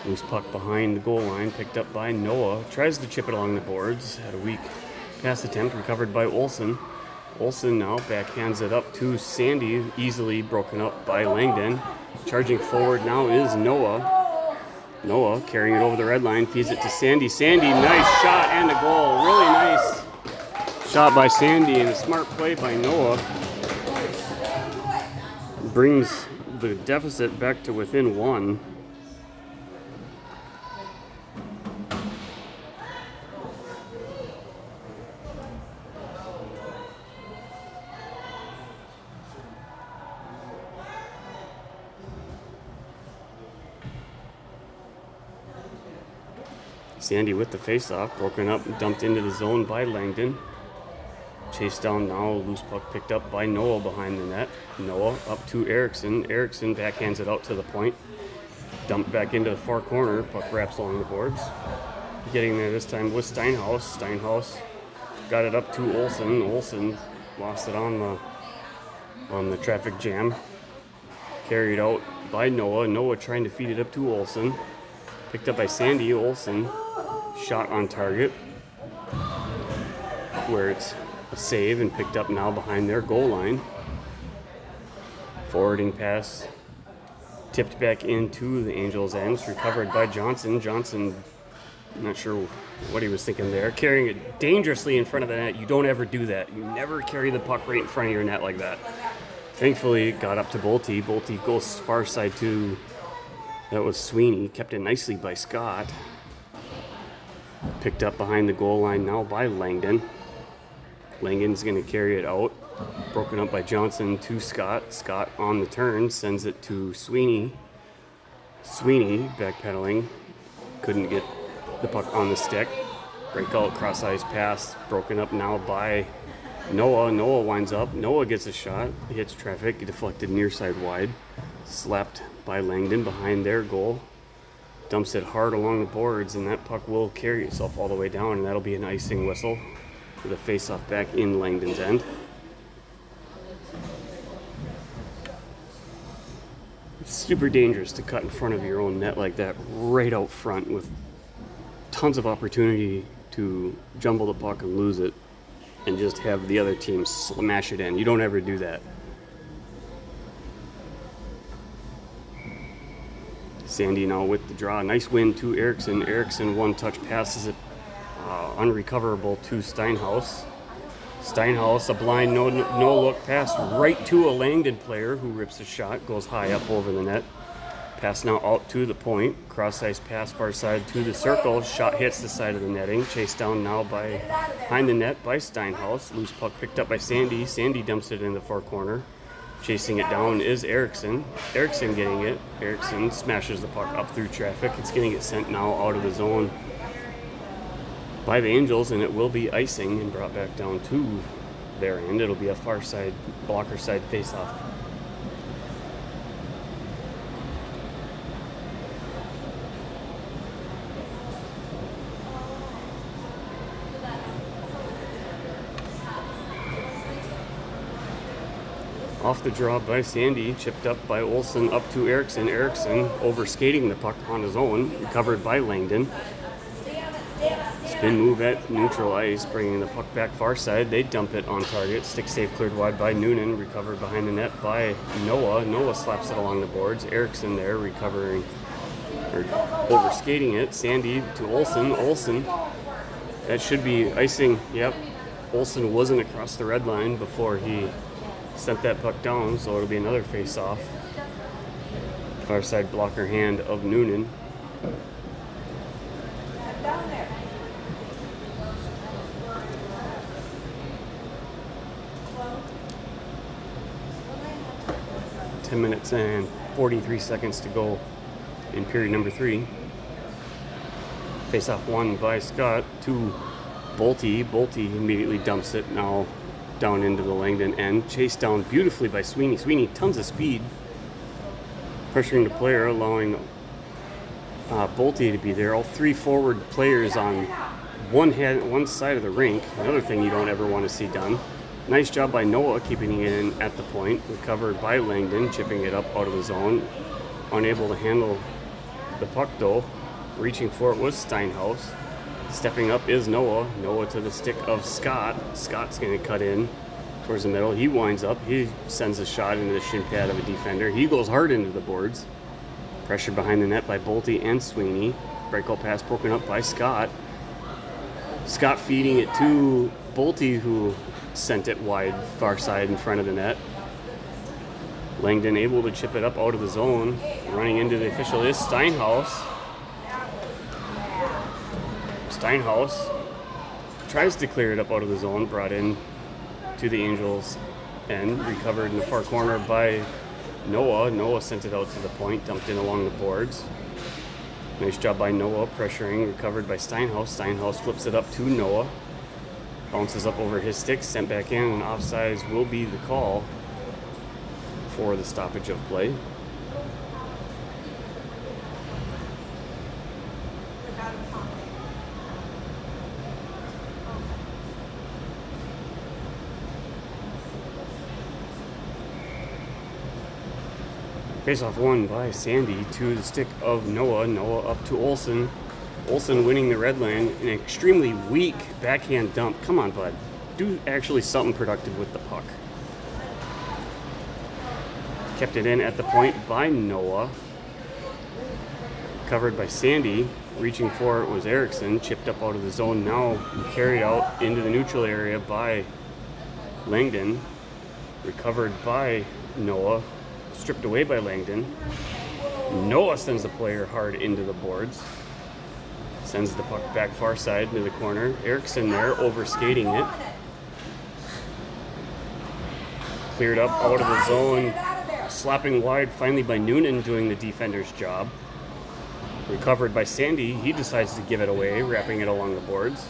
Loose puck behind the goal line, picked up by Noah. Tries to chip it along the boards. Had a weak pass attempt, recovered by Olsen. Olsen now backhands it up to Sandy, easily broken up by Langdon. Charging forward now is Noah. Noah carrying it over the red line, feeds it to Sandy. Sandy, nice shot and a goal. Really nice shot by Sandy and a smart play by Noah. Brings the deficit back to within one. Sandy with the face-off, broken up and dumped into the zone by Langdon. Chased down now, loose puck picked up by Noah behind the net. Noah up to Erickson. Erickson backhands it out to the point. Dumped back into the far corner. Puck wraps along the boards. Getting there this time with Steinhaus. Steinhaus got it up to Olsen. Olsen lost it on the traffic jam. Carried out by Noah. Noah trying to feed it up to Olsen. Picked up by Sandy. Olsen shot on target, where it's a save and picked up now behind their goal line. Forwarding pass tipped back into the Angels' ends, recovered by Johnson. Johnson, not sure what he was thinking there, carrying it dangerously in front of the net. You don't ever do that. You never carry the puck right in front of your net like that. Thankfully, it got up to Bolte. Bolte goes far side too. That was Sweeney. Kept it nicely by Scott. Picked up behind the goal line now by Langdon. Langdon's going to carry it out. Broken up by Johnson to Scott. Scott on the turn sends it to Sweeney. Sweeney backpedaling. Couldn't get the puck on the stick. Breakout cross-ice pass. Broken up now by Noah. Noah winds up. Noah gets a shot. Hits traffic. Deflected near side wide. Slapped by Langdon behind their goal. Dumps it hard along the boards, and that puck will carry itself all the way down, and that'll be an icing whistle with a face-off back in Langdon's end. It's super dangerous to cut in front of your own net like that, right out front, with tons of opportunity to jumble the puck and lose it, and just have the other team smash it in. You don't ever do that. Sandy now with the draw. Nice win to Erickson. Erickson one touch passes it unrecoverable to Steinhaus. Steinhaus, a blind no look pass right to a Langdon player who rips a shot, goes high up over the net. Pass now out to the point. Cross ice pass far side to the circle. Shot hits the side of the netting. Chased down now behind the net by Steinhaus. Loose puck picked up by Sandy. Sandy dumps it in the far corner. Chasing it down is Erickson. Erickson getting it. Erickson smashes the puck up through traffic. It's getting it sent now out of the zone by the Angels, and it will be icing and brought back down to their end. It'll be a far side, blocker side face-off. Off the draw by Sandy, chipped up by Olsen up to Erickson. Erickson over-skating the puck on his own, recovered by Langdon. Spin move at neutral ice, bringing the puck back far side. They dump it on target. Stick save cleared wide by Noonan, recovered behind the net by Noah. Noah slaps it along the boards. Erickson there, recovering, or over-skating it. Sandy to Olsen. Olsen, that should be icing. Yep, Olsen wasn't across the red line before he sent that puck down, so it'll be another face-off. Far side blocker hand of Noonan. Down there. 10 minutes and 43 seconds to go in period number 3. Face-off won by Scott to Bolte. Bolte immediately dumps it now down into the Langdon end. Chased down beautifully by Sweeney. Sweeney, tons of speed. Pressuring the player, allowing Bolte to be there. All three forward players on one side of the rink. Another thing you don't ever want to see done. Nice job by Noah keeping it in at the point. Recovered by Langdon, chipping it up out of the zone. Unable to handle the puck though. Reaching for it was Steinhaus. Stepping up is Noah. Noah to the stick of Scott. Scott's going to cut in towards the middle. He winds up. He sends a shot into the shin pad of a defender. He goes hard into the boards. Pressure behind the net by Bolte and Sweeney. Breakout pass broken up by Scott. Scott feeding it to Bolte, who sent it wide, far side in front of the net. Langdon able to chip it up out of the zone. Running into the official is Steinhaus. Steinhaus tries to clear it up out of the zone, brought in to the Angels end, recovered in the far corner by Noah. Noah sent it out to the point, dumped in along the boards. Nice job by Noah, pressuring, recovered by Steinhaus. Steinhaus flips it up to Noah. Bounces up over his stick, sent back in, and offsides will be the call for the stoppage of play. Face-off won by Sandy to the stick of Noah. Noah up to Olsen. Olsen winning the red line. An extremely weak backhand dump. Come on, bud. Do actually something productive with the puck. Kept it in at the point by Noah. Covered by Sandy. Reaching for it was Erickson. Chipped up out of the zone now. Carried out into the neutral area by Langdon. Recovered by Noah. Stripped away by Langdon. Noah sends the player hard into the boards. Sends the puck back far side into the corner. Erickson there, over-skating it. Cleared up out of the zone. Slapping wide finally by Noonan, doing the defender's job. Recovered by Sandy. He decides to give it away, wrapping it along the boards.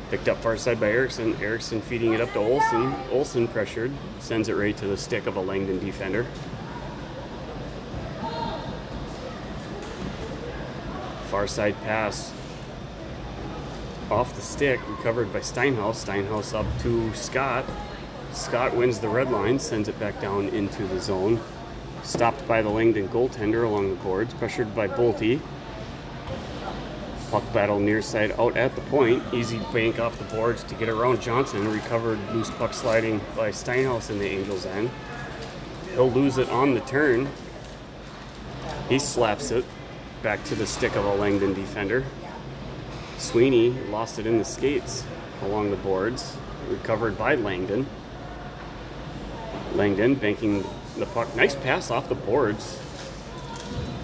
Picked up far side by Erickson. Erickson feeding it up to Olsen. Olsen pressured. Sends it right to the stick of a Langdon defender. Far side pass. Off the stick. Recovered by Steinhaus. Steinhaus up to Scott. Scott wins the red line. Sends it back down into the zone. Stopped by the Langdon goaltender along the boards. Pressured by Bolte. Puck battle near side out at the point. Easy bank off the boards to get around Johnson. Recovered loose puck sliding by Steinhaus in the Angels' end. He'll lose it on the turn. He slaps it back to the stick of a Langdon defender. Sweeney lost it in the skates along the boards, recovered by Langdon. Langdon banking the puck. Nice pass off the boards.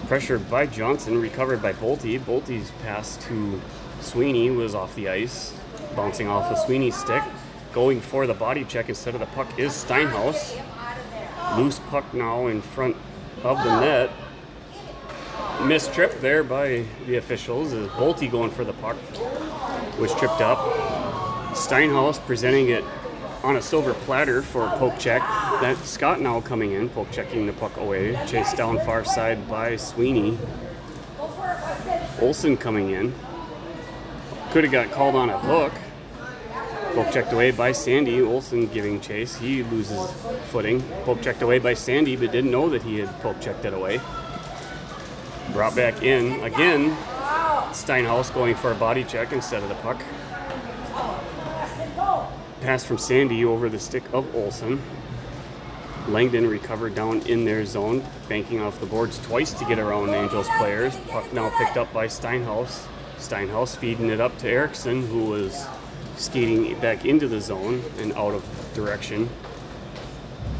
Pressured by Johnson, recovered by Bolte. Bolte's pass to Sweeney was off the ice, bouncing off of Sweeney's stick. Going for the body check instead of the puck is Steinhaus. Loose puck now in front of the net. Missed trip there by the officials as Bolte going for the puck was tripped up. Steinhaus presenting it on a silver platter for a poke check. That Scott now coming in, poke checking the puck away. Chased down far side by Sweeney. Olsen coming in. Could have got called on a hook. Poke checked away by Sandy. Olsen giving chase. He loses footing. Poke checked away by Sandy, but didn't know that he had poke checked it away. Brought back in again. Steinhaus going for a body check instead of the puck. Pass from Sandy over the stick of Olsen. Langdon recovered down in their zone, banking off the boards twice to get around Angels players. Puck now picked up by Steinhaus. Steinhaus feeding it up to Eriksson, who was skating back into the zone and out of direction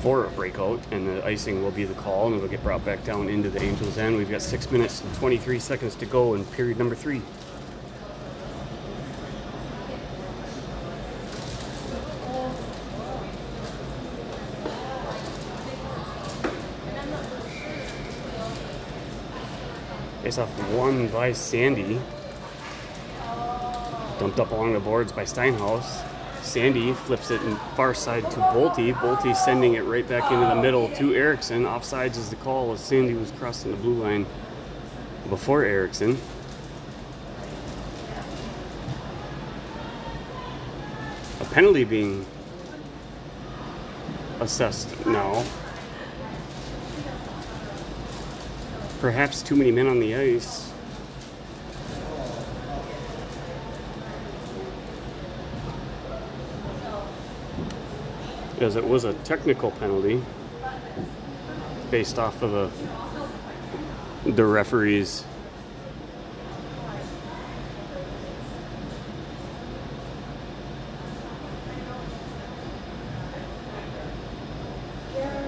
for a breakout, and the icing will be the call, and it'll get brought back down into the Angels' end. We've got 6 minutes and 23 seconds to go in period number 3. Face off won by Sandy. Dumped up along the boards by Steinhaus. Sandy flips it in far side to Bolte. Bolte sending it right back into the middle to Eriksson. Offsides is the call as Sandy was crossing the blue line before Eriksson. A penalty being assessed now. Perhaps too many men on the ice. As it was a technical penalty based off of the referees.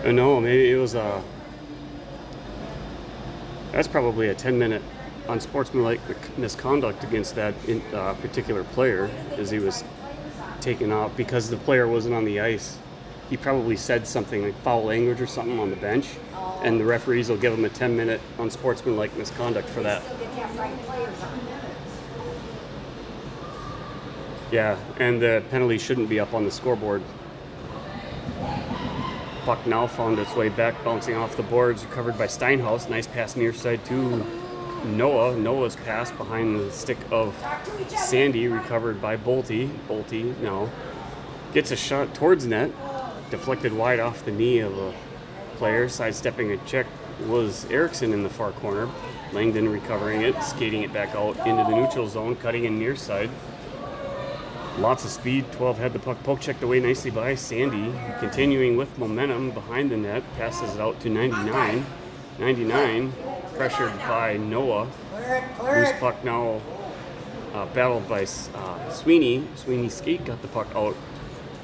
No, maybe it was a. That's probably a 10-minute unsportsmanlike misconduct against that particular player as he was taken out because the player wasn't on the ice. He probably said something like foul language or something on the bench, and the referees will give him a 10-minute unsportsmanlike misconduct for that. Yeah, and the penalty shouldn't be up on the scoreboard. Puck now found its way back, bouncing off the boards, recovered by Steinhaus. Nice pass near side to Noah. Noah's pass behind the stick of Sandy, recovered by Bolte. Bolte now gets a shot towards net, deflected wide off the knee of a player. Sidestepping a check was Eriksson in the far corner. Langdon recovering it, skating it back out into the neutral zone, cutting in near side. Lots of speed. 12 had the puck, poke checked away nicely by Sandy. Continuing with momentum behind the net, passes it out to 99. 99 pressured by Noah. Loose puck now battled by Sweeney. Sweeney's skate got the puck out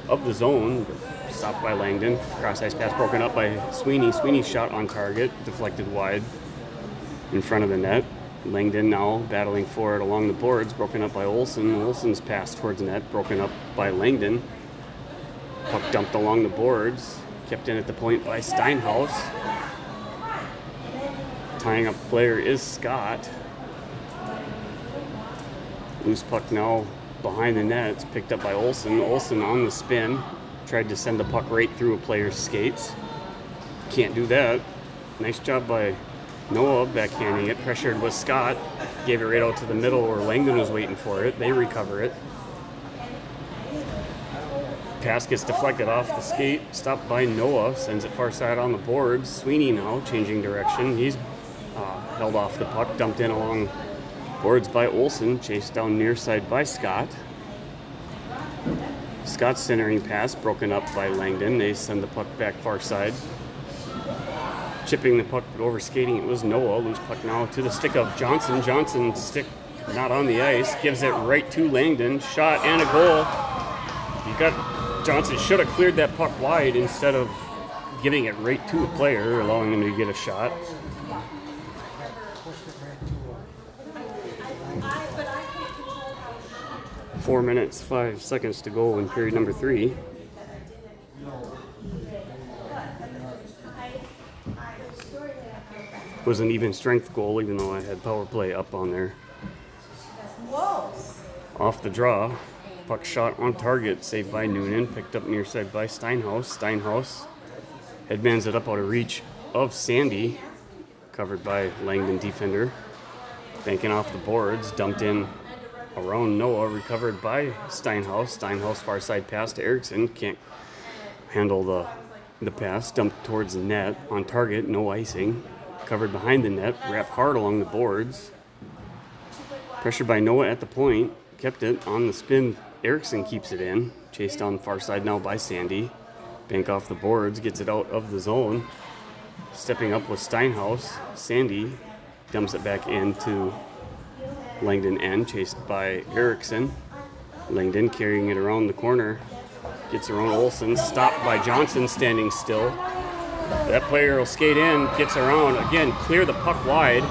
of the zone, stopped by Langdon. Cross ice pass broken up by Sweeney. Sweeney's shot on target, deflected wide in front of the net. Langdon now battling for it along the boards, broken up by Olsen. Olsen's pass towards net, broken up by Langdon. Puck dumped along the boards, kept in at the point by Steinhaus. Tying up player is Scott. Loose puck now behind the net. It's picked up by Olsen. Olsen on the spin. Tried to send the puck right through a player's skates. Can't do that. Nice job by Noah backhanding it. Pressured with Scott. Gave it right out to the middle where Langdon was waiting for it. They recover it. Pass gets deflected off the skate. Stopped by Noah. Sends it far side on the boards. Sweeney now changing direction. He's held off the puck. Dumped in along boards by Olsen. Chased down near side by Scott. Scott's centering pass broken up by Langdon. They send the puck back far side. chipping the puck, but over skating. It was Noah. Loose puck now to the stick of Johnson. Johnson stick not on the ice. Gives it right to Langdon. Shot and a goal. You got Johnson should have cleared that puck wide instead of giving it right to a player, allowing him to get a shot. 4 minutes, 5 seconds to go in period number 3. It was an even strength goal, even though I had power play up on there. Off the draw, puck shot on target, saved by Noonan, picked up near side by Steinhaus. Steinhaus headmans it up out of reach of Sandy, covered by Langdon defender. Banking off the boards, dumped in around Noah, recovered by Steinhaus. Steinhaus far side pass to Erickson, can't handle the pass, dumped towards the net, on target, no icing. Covered behind the net, wrapped hard along the boards. Pressured by Noah at the point, kept it on the spin. Erickson keeps it in, chased on the far side now by Sandy. Bank off the boards, gets it out of the zone. Stepping up with Steinhaus. Sandy dumps it back into Langdon end, chased by Erickson. Langdon carrying it around the corner. Gets around Olsen, stopped by Johnson standing still. That player will skate in, gets around, again, clear the puck wide.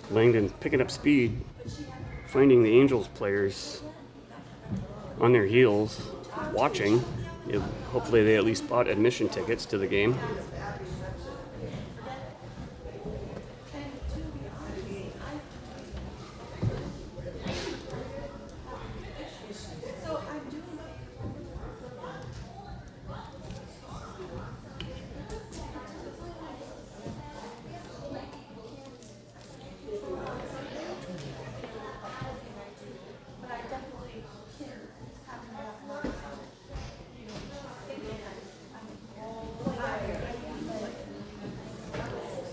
Langdon picking up speed, finding the Angels players on their heels, watching. Hopefully they at least bought admission tickets to the game.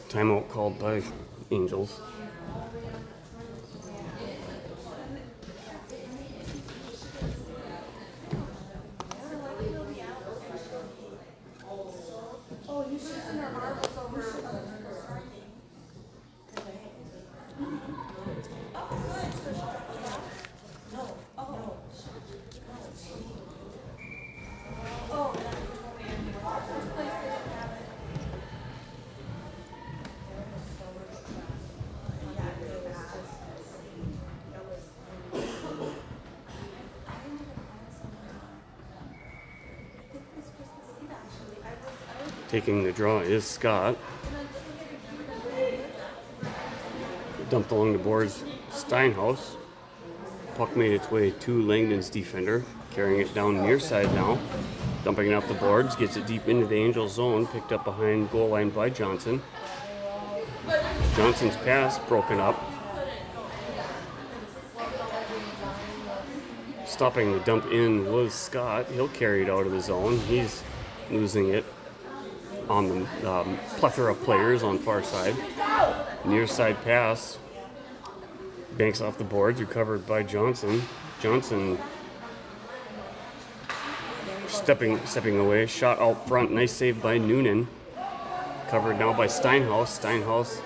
Timeout called by Angels. Taking the draw is Scott. Dumped along the boards, Steinhaus. Puck made its way to Langdon's defender, carrying it down near side now. Dumping it off the boards, gets it deep into the Angels zone, picked up behind goal line by Johnson. Johnson's pass broken up. Stopping the dump in was Scott. He'll carry it out of the zone. He's losing it on the plethora of players on far side. Near side pass. Banks off the boards, recovered by Johnson. Johnson stepping away, shot out front, nice save by Noonan. Covered now by Steinhaus. Steinhaus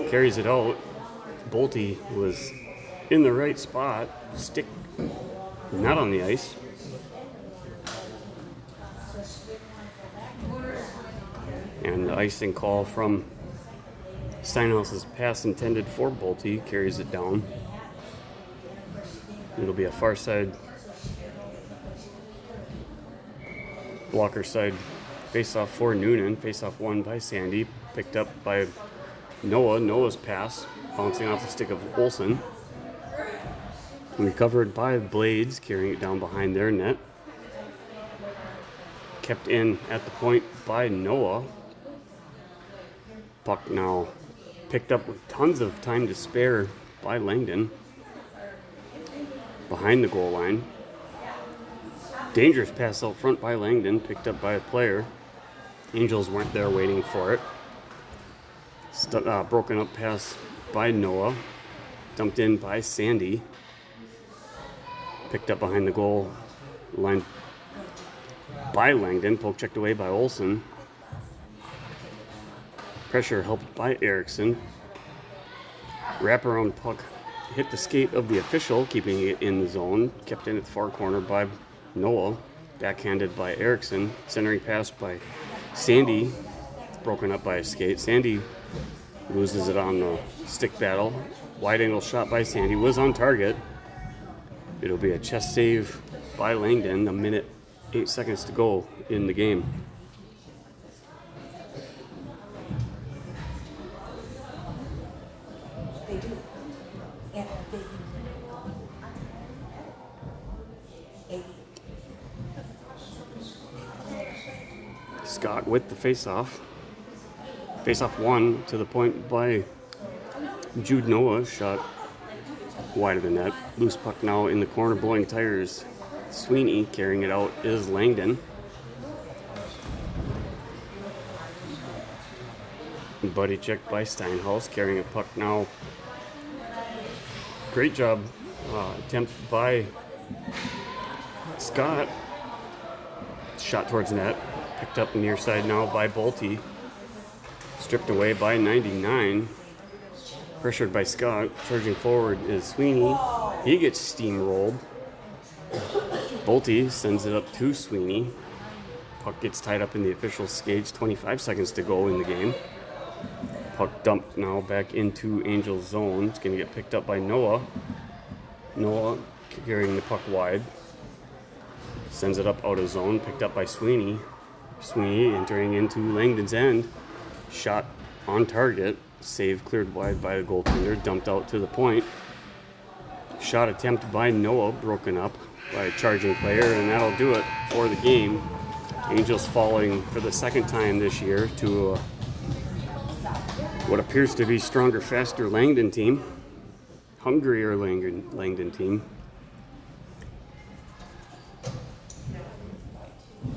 carries it out. Bolte was in the right spot, stick not on the ice. And the icing call from Steinhaus's pass intended for Bolte carries it down. It'll be a far side, blocker side face-off for Noonan. Face-off won by Sandy, picked up by Noah. Noah's pass bouncing off the stick of Olsen. Recovered by the Blades, carrying it down behind their net. Kept in at the point by Noah. Puck now picked up with tons of time to spare by Langdon. Behind the goal line. Dangerous pass out front by Langdon, picked up by a player. Angels weren't there waiting for it. Broken up pass by Noah. Dumped in by Sandy. Picked up behind the goal line by Langdon. Poke checked away by Olsen. Pressure helped by Erickson. Wraparound puck hit the skate of the official, keeping it in the zone. Kept in at the far corner by Noah. Backhanded by Erickson. Centering pass by Sandy. Broken up by a skate. Sandy loses it on the stick battle. Wide angle shot by Sandy was on target. It'll be a chest save by Langdon. 1 minute, 8 seconds to go in the game. They do. And they Scott with the face-off. Face-off won to the point by Jude Noah. Shot wide of the net. Loose puck now in the corner, blowing tires. Sweeney carrying it out is Langdon. Buddy check by Steinhaus, carrying a puck now. Great job. Attempt by Scott. Shot towards net. Picked up near side now by Bolte. Stripped away by 99. Pressured by Scott. Charging forward is Sweeney. He gets steamrolled. Bolte sends it up to Sweeney. Puck gets tied up in the official skates. 25 seconds to go in the game. Puck dumped now back into Angels zone. It's going to get picked up by Noah. Noah carrying the puck wide. Sends it up out of zone. Picked up by Sweeney. Sweeney entering into Langdon's end. Shot on target. Save cleared wide by the goaltender. Dumped out to the point. Shot attempt by Noah. Broken up by a charging player. And that'll do it for the game. Angels falling for the second time this year to what appears to be stronger, faster Langdon team. Hungrier Langdon team.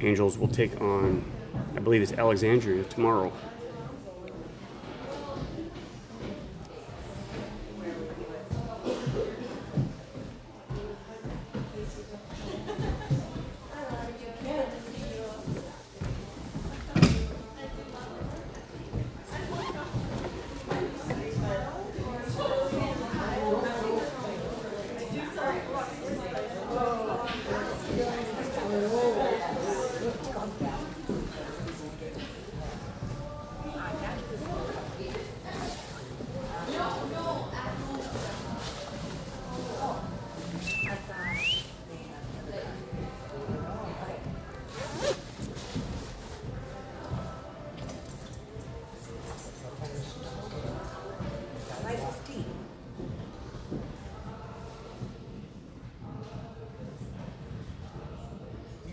Angels will take on, I believe it's Alexandria tomorrow.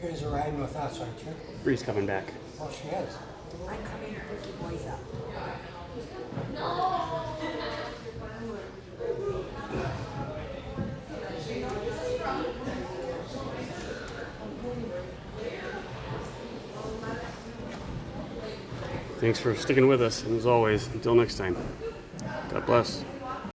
You guys are riding with us, aren't you? Bree's coming back. Oh, she is. I'm coming to pick your boys up. Thanks for sticking with us, and as always, until next time, God bless.